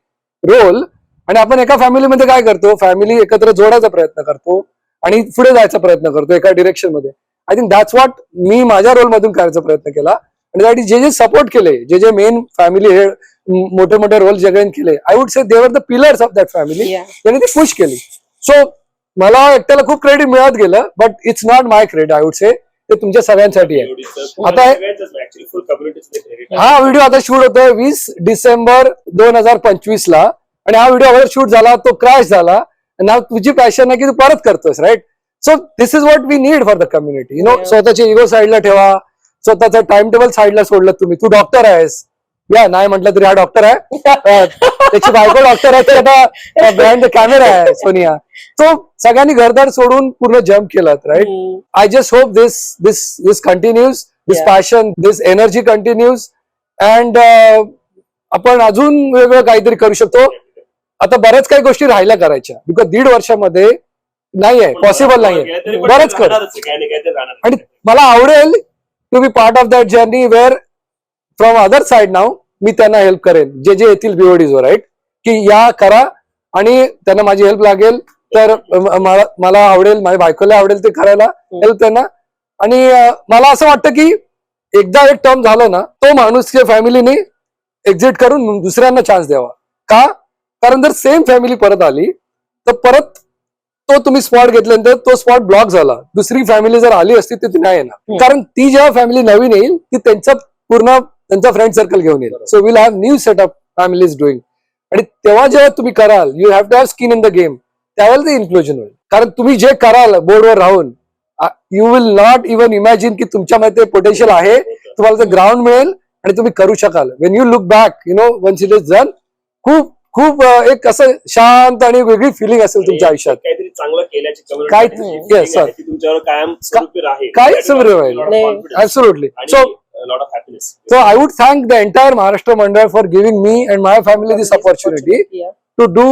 role. आणि आपण एका फॅमिलीमध्ये काय करतो, फॅमिली एकत्र जोडायचा प्रयत्न करतो आणि पुढे जायचा प्रयत्न करतो एका डिरेक्शन मध्ये. आय थिंक दॅट्स व्हॉट मी माझ्या रोल मधून करायचा प्रयत्न केला. आणि त्यासाठी जे सपोर्ट केले, जे मेन फॅमिली हे मोठे मोठे रोल जगेन केले, I would say they're the pillars of that family. त्यांनी ते पुश केली. सो मला एकट्याला खूप क्रेडिट मिळत गेलं, but it's not my credit. I would से ते तुमच्या सगळ्यांसाठी आहे. आता हा व्हिडिओ आता शूट होतोय 20 डिसेंबर 2025 ला आणि हा व्हिडिओ अगर शूट झाला तो क्रॅश झाला नाव तुझी पॅशन आहे की तू परत करतोस, right? So this is what we need for the community. You know, स्वतःचे इगो साईडला ठेवा, स्वतःचं टाइम टेबल साईडला सोडलं तुम्ही. तू डॉक्टर आहेस, या नाही म्हटलं तरी हा डॉक्टर आहे, त्याची बायको डॉक्टर आहे, तर आता ब्रँड कॅमेरा आहे सोनिया. तो सगळ्यांनी घरदार सोडून पूर्ण जम्प केलात, right? I just hope this continues, this passion, this energy continues, and आपण अजून वेगळं काहीतरी करू शकतो. आता बऱ्याच काही गोष्टी राहिल्या करायच्या, बिकॉज 1.5 वर्षामध्ये नाहीये, पॉसिबल नाहीये, बरंच कर. आणि मला आवडेल to be part of that journey where from other side नाव मी त्यांना हेल्प करेन, जे जे येतील BODs वर, राईट? की या करा आणि त्यांना माझी हेल्प लागेल तर मला आवडेल, माझ्या बायकोला आवडेल ते करायला हेल्प त्यांना. आणि मला असं वाटतं की एकदा एक टर्म झालं ना, तो माणूस फॅमिलीने एक्झिट करून दुसऱ्यांना चान्स द्यावा. का? कारण जर सेम फॅमिली परत आली तर परत तो तुम्ही स्पॉट घेतल्यानंतर तो स्पॉट ब्लॉक झाला, दुसरी फॅमिली जर आली असती तर ती नाही येणार. कारण ती जेव्हा फॅमिली नवीन येईल ती त्यांचा फ्रेंड सर्कल घेऊन येईल. So will have new set of families doing. आणि तेव्हा जेव्हा तुम्ही कराल, you have to have skin in the game, त्यावेळेला ते इन्क्लुजन होईल. कारण तुम्ही जे कराल बोर्डवर राहून, you will not even imagine की तुमच्यामध्ये पोटेन्शियल आहे, तुम्हाला ते ग्राउंड मिळेल आणि तुम्ही करू शकाल. When you look back, you know, once it is done, खूप खूप एक असं शांत आणि वेगळी फिलिंग असेल तुमच्या आयुष्यात. काहीतरी चांगलं केल्याची काय community आहे ती तुमच्यावर कायम स्वरूपी राहील. काहीच राहील. Absolutely. lot of happiness. So I would thank the entire Maharashtra Mandal for giving me and my family this opportunity to do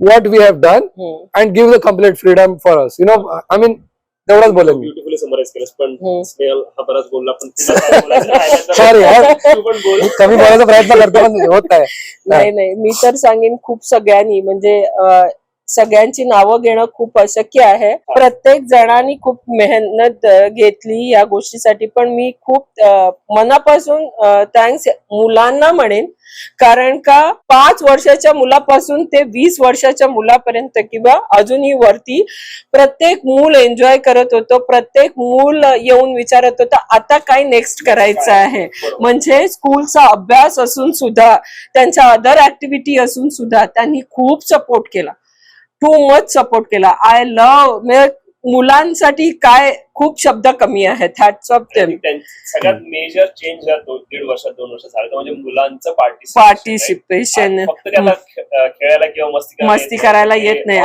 what we have done and give the complete freedom for us. You know, I mean, तेवढाच बोलेन मी. Beautifully summarise केलंस, पण स्नेहल हा बराच बोलला, पण sorry Sorry, तू पण बोल. कमी बोलायचा प्रयत्न करतो पण होत नाही. नाही, मी तर सांगेन खूप सगळ्यांनी म्हणजे सगळ्यांची नावं घेणं खूप अशक्य आहे. प्रत्येक जणांनी खूप मेहनत घेतली या गोष्टीसाठी, पण मी खूप मनापासून थँक्स मुलांना म्हणेन. कारण का 5 वर्षाच्या मुलापासून ते 20 वर्षाच्या मुलापर्यंत किंवा अजूनही वरती प्रत्येक मूल एन्जॉय करत होतं. प्रत्येक मूल येऊन विचारत होतं आता काय नेक्स्ट करायचं आहे. म्हणजे स्कूलचा अभ्यास असून सुद्धा, त्यांच्या अदर ऍक्टिव्हिटी असून सुद्धा त्यांनी खूप सपोर्ट केला, टू मच सपोर्ट केला. आय लव्ह, म्हणजे मुलांसाठी काय खूप शब्द कमी आहेत. Hats off them. सगळ्यात मेजर चेंज 1.5 वर्षात 2 वर्ष झालं म्हणजे मुलांचं पार्टिसिपेशन. फक्त त्याला खेळायला किंवा मस्ती करायला येत नाही,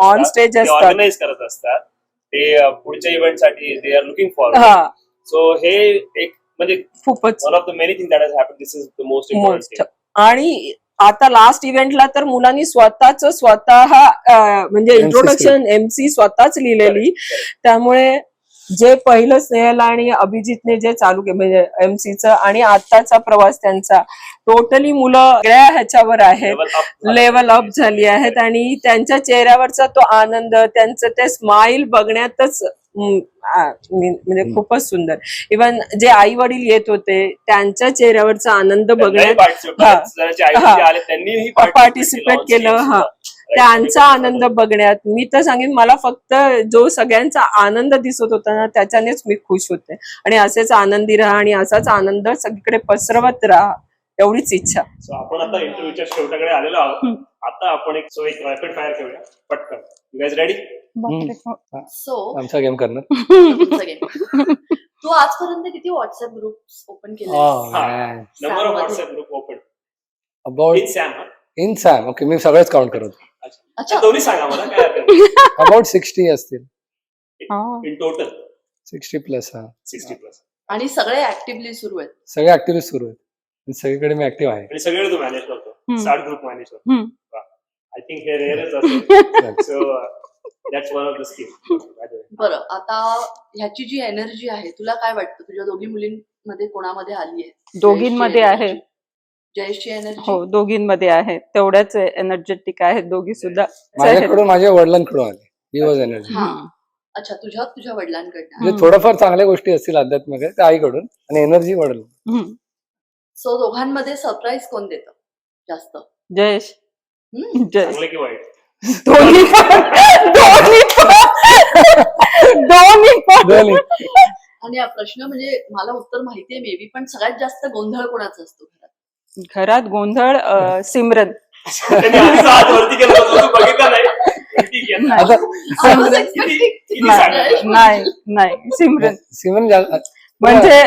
ऑन स्टेज असतात, ऑर्गनाईज करत असतात ते पुढच्या इव्हेंटसाठी. They are looking for. So हे एक म्हणजे खूपच one of the many thing that has happen. This is the most important. आणि आता लास्ट इव्हेंटला तर मुलांनी स्वतः म्हणजे इंट्रोडक्शन MC स्वतःच लिहिलेली. त्यामुळे जे पहिलं स्नेहल आणि अभिजितने जे चालू केलं म्हणजे MCचं आणि आताचा प्रवास त्यांचा, टोटली मुलं वेगळ्या ह्याच्यावर आहेत, लेवल अप झाली आहेत. आणि त्यांच्या चेहऱ्यावरचा तो आनंद, त्यांचं ते स्माइल बघण्यातच म्हणजे खूपच सुंदर. इव्हन जे आई वडील येत होते त्यांच्या चेहऱ्यावरचा आनंद बघण्यात पार्टिसिपेट केलं, त्यांचा आनंद बघण्यात, मी तर सांगेन मला फक्त जो सगळ्यांचा आनंद दिसत होता ना त्याच्यानेच मी खुश होते. आणि असेच आनंदी राहा आणि असाच आनंद सगळीकडे पसरवत राहा, एवढीच इच्छा. सो आपण आता इंटरव्ह्यूच्या शेवटाकडे आलेलो आहोत. आता आपण एक रॅपिड फायर खेळूया पटकन. You guys ready? सो आमचा गेम करणार. तू आजपर्यंत किती व्हॉट्सअप ग्रुप ओपन केले? Number of WhatsApp group open about in Sam. Okay, मी सगळेच काउंट करतो. अच्छा, दोन्ही सांगा मला काय. अबाउट 60 असतील इन टोटल. 60 प्लस. 60 प्लस. आणि सगळे ऍक्टिव्हली सुरू आहेत? सगळे ऍक्टिव्हिटी सुरू आहेत, सगळीकडे मी ऍक्टिव्ह आहे. आणि सगळे तू मॅनेज करतो? 60 ग्रुप मॅनेज करतो. आय थिंक हे रेअरच असेल. So that's one of the skill. बरं, आता ह्याची जी एनर्जी आहे तुला काय वाटतं तुझ्या दोघी मुलींमध्ये कोणामध्ये आली आहे? दोघींमध्ये आहे. जयेशची एनर्जी? हो, दोघींमध्ये आहे. तेवढ्याच एनर्जेटिक आहेत दोघी सुद्धा. माझ्याकडून माझ्या वडिलांकडून आले. He was energy. अच्छा, तुझ्या वडिलांकडनं. म्हणजे थोडंफार चांगल्या गोष्टी असतील आध्यात्मिक त्या आईकडून आणि एनर्जी वडील. सो दोघांमध्ये सरप्राईज कोण देतं जास्त? जयेश. चांगले की वाईट? दोन्ही दोन्ही. आणि हा प्रश्न म्हणजे मला उत्तर माहितीये मे बी, पण सगळ्यात जास्त गोंधळ कोणाचा असतो घरात? घरात गोंधळ सिमरन. वरती केलं बघितलं नाही. किती घेता? आता I was expecting- किती सांगा? नाही सिमरन सिमरन म्हणजे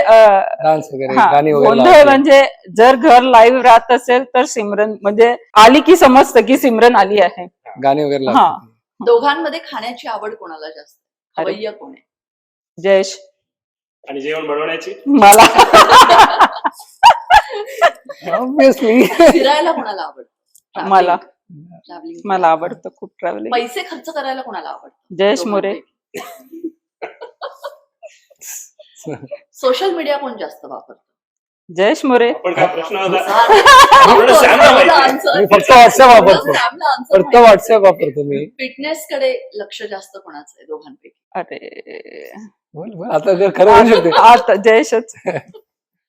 डान्स वगैरे हा, गाणी वगैरे गोंधळ लावते. म्हणजे जर घर लाईव्ह राहत असेल तर सिमरन म्हणजे आली की समजतं की सिमरन आली आहे. गाणी वगैरे हा. लावते. दोघांमध्ये खाण्याची आवड कोणाला जास्त? अरे. हवय्य कोण आहे? जयेश आणि जेवण बनवण्याची मला Obviously. फिरायला कोणाला आवडतं? मला Traveling. मला आवडतं खूप ट्रॅव्हलिंग. पैसे खर्च करायला कोणाला आवडतं? जयेश मोरे. सोशल मीडिया कोण जास्त वापरतं? जयेश मोरे. पण काय प्रश्न होता? आपलं सॅमला माहिती. answer. मी फक्त व्हॉट्सअप वापरतो. सॅमला answer फक्त माहिती. व्हॉट्सअप वापरतो मी. फिटनेस कडे लक्ष जास्त कोणाचं आहे दोघांपैकी? अरे बोल. आता जर खरं होऊ शकते. आता जयेशच.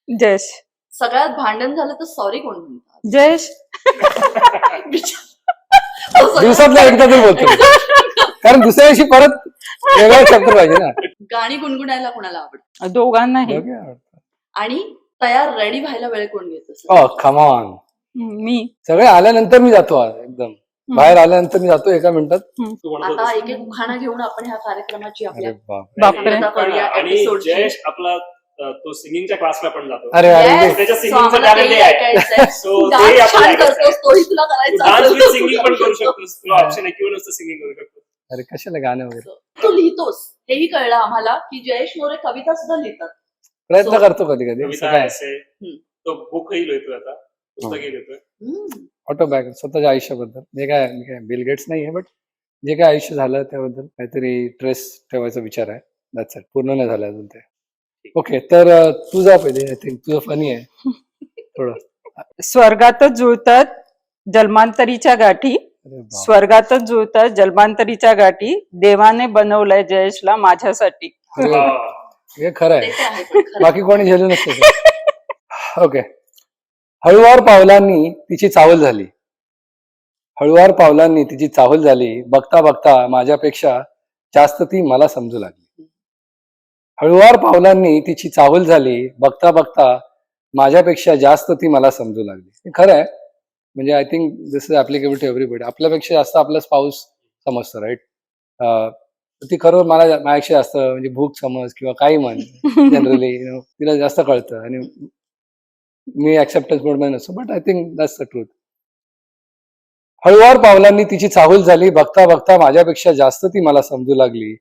जयेश सगळ्यात भांडण झालं तर सॉरी कोण म्हणतात? जयेश दिवसातला एकदा तर बोलतो, कारण दुसऱ्या दिवशी परत वेगळा चॅप्टर पाहिजे ना. गाणी गुणगुणायला कोणाला आवडतं? दोघांनाही. आणि तयार रेडी व्हायला वेळ कोण घेत? Oh, come on. मी सगळे आल्यानंतर मी जातो एकदम. बाहेर आल्यानंतर मी जातो 1 मिनिटात. तू म्हणत आता होतीस एक एक उखाणा घेऊन आपण ह्या कार्यक्रमाची अरे आपल्या बापरे. बापरे. सांगता करूया आणि episode ची. जयेश आपला तो सिंगिंगच्या क्लासला पण जातो. अरे अरे Yes, त्याच्या so singing चं आम्हाला talent तेही आहे. ऐकायचंय. So तू ते dance आपण छान ऐकायचं. करतोस, तोही तुला करायचा डान्स असेल विथ तर. सिंगिंग पण करू शकतोस. तुला ऑप्शन आहे किंवा नुसतं सिंगिंग करू शकतोस. अरे कशाला गाणं वगैरे. तू लिहितोस हेही कळलं आम्हाला की जयेश मोरे कविता सुद्धा लिहितात. प्रयत्न So- करतो कधी कधी. कविता काय essay, तो बुकही लिहितोय आता, पुस्तकही लिहितोय. हम्म. ऑटोबायोग्राफी स्वतःच्या आयुष्याबद्दल. मी काय बिल गेट्स नाही आहे, बट जे काय आयुष्य झालं त्याबद्दल काहीतरी ट्रेस ठेवायचा विचार आहे. That's it. पूर्ण नाही झालं अजून ते. ओके, तर तू जा पहिले. आय थिंक तुझं फनी आहे थोडं. स्वर्गातच जुळतात जन्मांतरीच्या गाठी. अरे बाप. स्वर्गातच जुळतात जन्मांतरीच्या गाठी. देवाने बनवलंय जयेशला माझ्यासाठी. अरे, हा. हे खरं ते आहे. तर आहे, पण खरं. बाकी कोणी झेलू नसते. ओके. हळुवार पावलांनी तिची चावल झाली. हळुवार पावलांनी तिची चाहूल झाली. बघता बघता माझ्यापेक्षा जास्त ती मला समजू लागली. हळुवार पावलांनी तिची चाहूल झाली. बघता बघता माझ्यापेक्षा जास्त ती मला समजू लागली. हे खरं आहे. म्हणजे I think this is applicable to everybody. आपल्यापेक्षा जास्त आपला स्पाऊस समजतं, राईट? ती खरं माझ्यापेक्षा जास्त म्हणजे भूक समज किंवा काही म्हण जनरली तिला जास्त कळतं आणि मी ऍक्सेप्टन्स मोडमध्ये नसतो, but I think that's the truth. हळुवार पावलांनी तिची चाहूल झाली. बघता बघता माझ्यापेक्षा जास्त ती मला समजू लागली.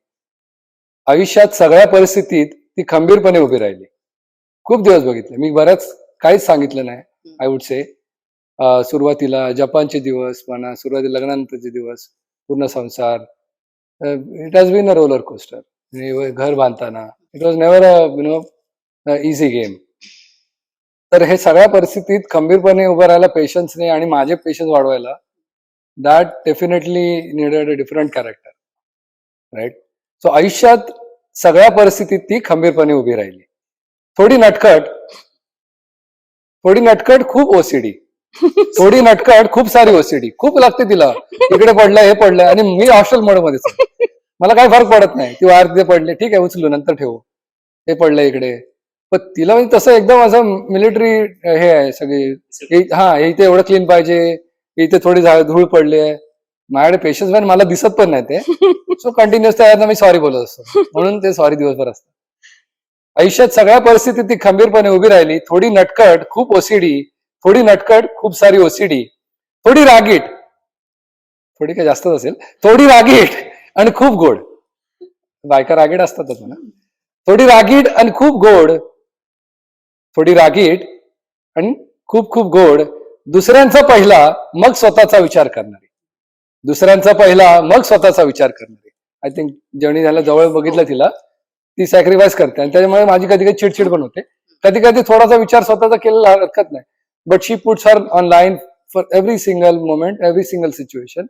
आयुष्यात सगळ्या परिस्थितीत ती खंबीरपणे उभी राहिली. खूप दिवस बघितले मी, बऱ्याच काहीच सांगितलं नाही. आय वुड से सुरुवातीला जपानचे दिवस म्हणा, सुरुवातीला लग्नानंतरचे दिवस, पूर्ण संसार. It has been a roller coaster. घर बांधताना it was never a easy game. तर हे सगळ्या परिस्थितीत खंबीरपणे उभं राहायला पेशन्सने आणि माझे पेशन्स वाढवायला that definitely needed a different character, right? So आयुष्यात सगळ्या परिस्थितीत ती खंबीरपणे उभी राहिली. थोडी नटखट खूप ओसीडी. थोडी नटखट खूप सारी ओसीडी. खूप लागते तिला. इकडे पडलंय, हे पडलंय, आणि मी हॉस्टेल मोडमध्येच. मला काही फरक पडत नाही. ती वायर तिथे पडले, ठीक आहे, उचलू, नंतर ठेवू. हे पडलंय इकडे. पण तिला म्हणजे तसं एकदम असं मिलिटरी हे आहे सगळी. हा, इथे एवढं क्लीन पाहिजे, इथे थोडी धूळ पडली आहे. माझ्याकडे पेशन्स पण मला दिसत पण नाही ते. सो कंटिन्युअस त्याला मी सॉरी बोलत असतो, म्हणून ते सॉरी दिवसभर असतं. आयुष्यात सगळ्या परिस्थितीत ती खंबीरपणे उभी राहिली. थोडी नटखट खूप ओसीडी. थोडी नटखट खूप सारी ओसीडी. थोडी रागीट, थोडी काय जास्तच असेल, थोडी रागीट आणि खूप गोड. बायका रागीट असतातच ना. थोडी रागीट आणि खूप गोड. थोडी रागीट आणि खूप खूप गोड. दुसऱ्यांचा पहिला मग स्वतःचा विचार करणारी. दुसऱ्यांचा पहिला मग स्वतःचा विचार करणारी. आय थिंक जेवणी झाला जवळ बघितलं तिला, ती सॅक्रिफाईस करते आणि त्याच्यामुळे माझी कधी कधी चिडचिड पण होते. कधी कधी थोडासा विचार स्वतःचा केलेला हरकत नाही, but she puts her on line for every single moment, every single situation.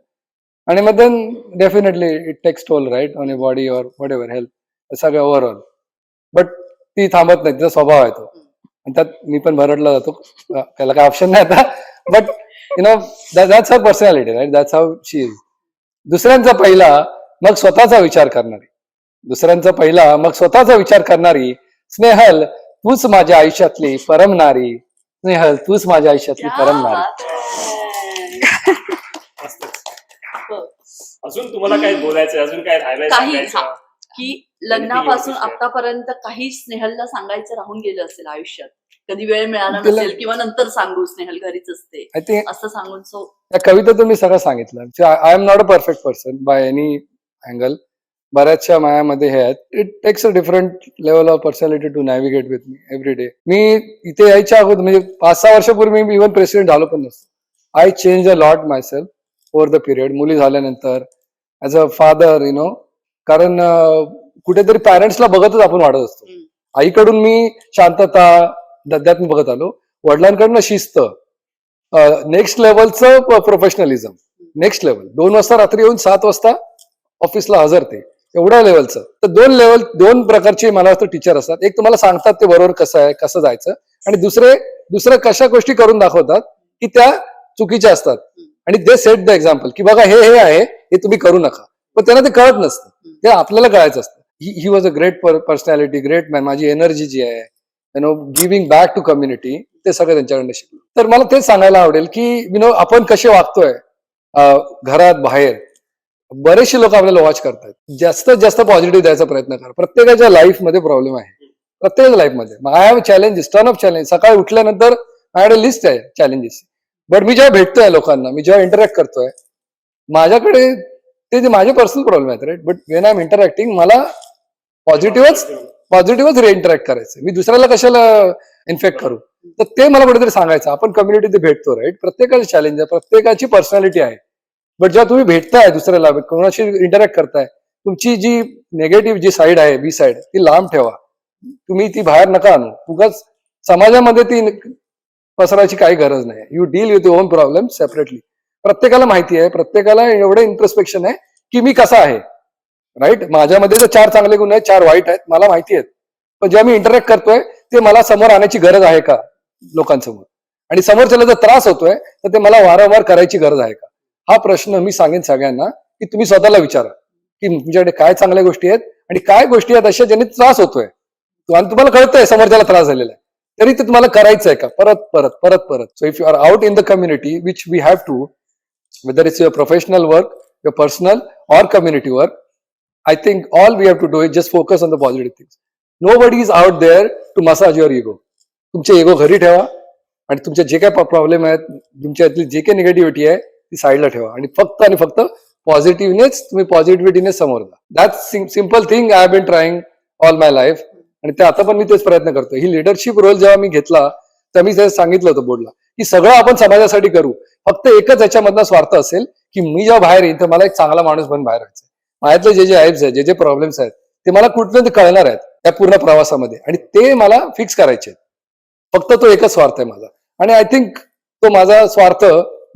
आणि मग then definitely it takes toll, right, on a body or whatever health, सगळं ओव्हरऑल. बट ती थांबत नाही, तिचा स्वभाव आहे तो. आणि त्यात मी पण भरडला जातो, त्याला काय ऑप्शन नाही आता. But that's her personality, right? That's how she is. दुसऱ्यांचा पहिला मग स्वतःचा विचार करणारी. दुसऱ्यांचा पहिला मग स्वतःचा विचार करणारी. स्नेहल, तूच माझ्या आयुष्यातली परमनारी. स्नेहल, तूच माझ्या आयुष्यातली परमनारी. अजून तुम्हाला काय बोलायचं, अजून काय राहिलंय काही सांगायचं? हा, की लग्नापासून Anything you want to आतापर्यंत काही स्नेहलला सांगायचं राहून गेलं असेल आयुष्यात, कधी वेळ मिळाला तिला- नसेल किंवा नंतर सांगू स्नेहल घरीच असते आय थिंक असं सांगून सो त्या कवितेतून मी सगळं सांगितलं. I am not a perfect person by any angle. बऱ्याचशा मायामध्ये हे आहेत. It takes a different level of personality to navigate with me every day. मी इथे यायच्या अगोदर म्हणजे 5-6 वर्षापूर्वी मी इव्हन प्रेसिडेंट झालो पण नसतो. I change a lot my self over the period. मुली झाल्यानंतर ऍज अ फादर कारण कुठेतरी पॅरेंट्सला बघतच आपण वाढत असतो. आईकडून मी शांतता अध्यात्म बघत आलो, वडिलांकडनं शिस्त, नेक्स्ट लेवलचं प्रोफेशनलिझम, नेक्स्ट लेवल 2 वाजता रात्री येऊन 7 वाजता ऑफिसला हजर ते एवढ्या लेवलचं. तर 2 प्रकारचे मला वाटतं टीचर असतात. एक तुम्हाला सांगतात ते बरोबर कसं आहे, कसं जायचं, आणि दुसरं कशा गोष्टी करून दाखवतात की त्या चुकीच्या असतात, आणि दे सेट द एक्झाम्पल की बघा हे आहे, हे तुम्ही करू नका. पण त्यांना ते कळत नसतं, ते आपल्याला कळायचं असतं. He was a great personality, great man. माझी एनर्जी जी आहे गिव्हिंग बॅक टू कम्युनिटी, ते सगळं त्यांच्याकडनं शिकलो. तर मला तेच सांगायला आवडेल की आपण कसे वागतोय घरात बाहेर. बरेचसे लोक आपल्याला वॉच करतात. जास्तीत जास्त पॉझिटिव्ह द्यायचा प्रयत्न करा. प्रत्येकाच्या लाईफमध्ये प्रॉब्लेम आहे, प्रत्येकाच्या लाईफमध्ये. I have challenges, turn off challenge. सकाळी उठल्यानंतर माझ्याकडे लिस्ट आहे चॅलेंजेस. बट मी जेव्हा भेटतोय लोकांना, मी जेव्हा इंटरॅक्ट करतोय, माझ्याकडे ते माझे पर्सनल प्रॉब्लेम आहेत, right. But when I am interacting, मला पॉझिटिव्हच रिइंटरॅक्ट करायचं. मी दुसऱ्याला कशाला इन्फेक्ट करू. तर ते मला कुठेतरी सांगायचं. आपण कम्युनिटीत भेटतो, राईट. प्रत्येकाचे चॅलेंज आहे, प्रत्येकाची पर्सनॅलिटी आहे. बट जेव्हा तुम्ही भेटताय दुसऱ्याला, कोणाशी इंटरॅक्ट करताय, तुमची जी नेगेटिव्ह जी साईड आहे, बी साईड, ती लांब ठेवा. तुम्ही ती बाहेर नका आणू. उगाच समाजामध्ये ती पसरायची काही गरज नाही. You deal with your on problem separately. प्रत्येकाला माहिती आहे, प्रत्येकाला एवढं इंट्रोस्पेक्शन आहे की मी कसा आहे, राईट. माझ्यामध्ये जर 4 चांगले गुण आहेत, 4 वाईट आहेत, मला माहिती आहेत. पण जेव्हा मी इंटरॅक्ट करतोय, ते मला समोर आणण्याची गरज आहे का लोकांसमोर, आणि समोरच्याला जर त्रास होतोय तर ते मला वारंवार करायची गरज आहे का. हा प्रश्न मी सांगेन सगळ्यांना की तुम्ही स्वतःला विचारा की तुमच्याकडे काय चांगल्या गोष्टी आहेत आणि काय गोष्टी आहेत अशा ज्यांनी त्रास होतोय, आणि तुम्हाला कळतंय समोरच्याला त्रास झालेला आहे, तरी ते तुम्हाला करायचं आहे का परत परत परत परत. So if you are out in the community, which we have to, whether it's your professional work, your personal or community work, I think all we have to do is just focus on the positive things. Nobody is out there to massage your ego. तुमचे ego घरी ठेवा, आणि तुमचे जे काही problem आहेत, तुमच्यातली जे काही निगेटिव्हिटी आहे ती साईडला ठेवा, आणि फक्त पॉझिटिव्हनेच तुम्ही पॉझिटिव्हिटीने समोर जा. That's simple thing I have been trying all my life, आणि ते आता पण मी तेच प्रयत्न करतो. ही लिडरशिप रोल जेव्हा मी घेतला, तर मी ते सांगितलं होतं बोर्डला की सगळं आपण समाजासाठी करू, फक्त एकच याच्यामधला स्वार्थ असेल की मी जेव्हा बाहेर येईन तर मला एक चांगला माणूस बनून बाहेर व्हायचं. माझ्यातले जे आयब्स आहेत, जे प्रॉब्लेम्स आहेत, ते मला कुठलं ते कळणार आहेत त्या पूर्ण प्रवासामध्ये, आणि ते मला फिक्स करायचे आहेत. फक्त तो एकच स्वार्थ आहे माझा, आणि आय थिंक तो माझा स्वार्थ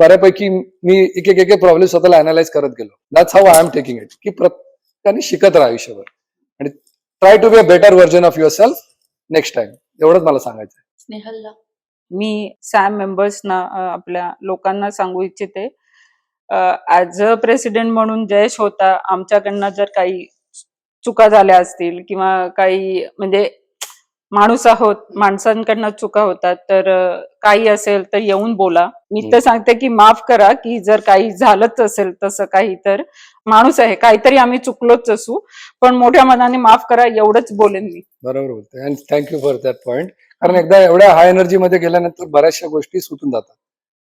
बऱ्यापैकी मी एक प्रॉब्लेम स्वतःला अनालाइज करत गेलो. That's how I am taking it, की प्रत्येकाने शिकत राहा आयुष्यभर, आणि try to be a better version of yourself next time. एवढंच मला सांगायचं आहे. स्नेहलला मी सॅम मेंबर्सना आपल्या लोकांना सांगू इच्छिते, ऍज अ प्रेसिडेंट म्हणून जयेश होता, आमच्याकडनं जर काही चुका झाल्या असतील किंवा काही म्हणजे माणूस आहोत, माणसांकडनं चुका होतात, तर काही असेल तर येऊन बोला. मी तर सांगते की माफ करा, की जर काही झालंच असेल तसं काही, तर माणूस आहे, काहीतरी आम्ही चुकलोच असू, पण मोठ्या मनाने माफ करा, एवढंच बोलेन मी. बरोबर बोलतोय, आणि थँक्यू फॉर दॅट पॉइंट. कारण एकदा एवढ्या हाय एनर्जीमध्ये गेल्यानंतर बऱ्याचशा गोष्टी सुटून जातात,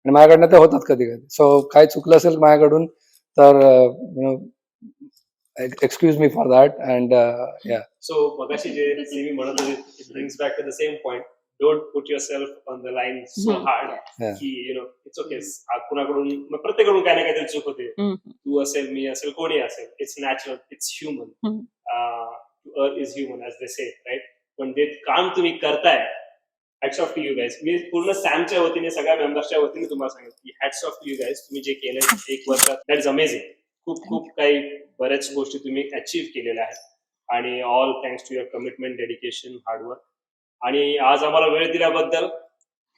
आणि माझ्याकडनं ते होतात कधी कधी. सो काय चुकलं असेल माझ्याकडून तर excuse me for that. And या So मगाशी जे मी म्हणत होते, it brings back to the same point. Don't put yourself on the line so hard Yeah. की it's okay. कुणाकडून प्रत्येकाकडून काही ना काहीतरी चूक होते. तू असेल, मी असेल, कोणी असेल. It's natural, it's human. To err is human, as they say, right? पण जे काम तुम्ही करताय, hats off to you guys. मी पूर्ण सॅमच्या वतीने, सगळ्या मेंबर्सच्या वतीने तुम्हाला सांगेन की hats off to you guys. तुम्ही जे केलंय 1 वर्षात, दॅट इज अमेझिंग. खूप काही बऱ्याच गोष्टी तुम्ही अचीव्ह केलेल्या आहेत, आणि all thanks to your commitment, dedication, hard work. आणि आज आम्हाला वेळ दिल्याबद्दल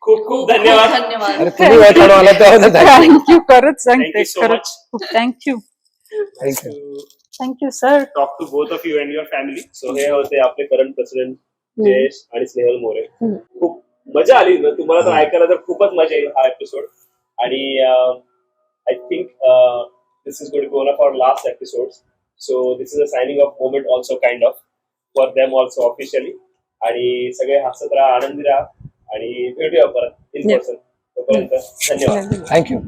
खूप धन्यवाद. धन्यवाद. अरे तुम्ही वेळ काढून आला तेव्हा थँक्यू, खरंच सांगते, Thank you so खरंच खूप thank you. Thank you sir. Talk to both of you and your family. So हे होते आपले करंट प्रेसिडेंट जयेश आणि स्नेहल मोरे. खूप मजा आली. तुम्हाला तर ऐकायला तर खूपच मजा येईल हा एपिसोड. आणि I think this is going to be one of our last episodes. So this is a signing off moment also kind of for them also officially. आणि सगळे हसत राहा, आनंदी राहा आणि भेटूया परत इन Yeah. पर्सन. तोपर्यंत धन्यवाद. थँक्यू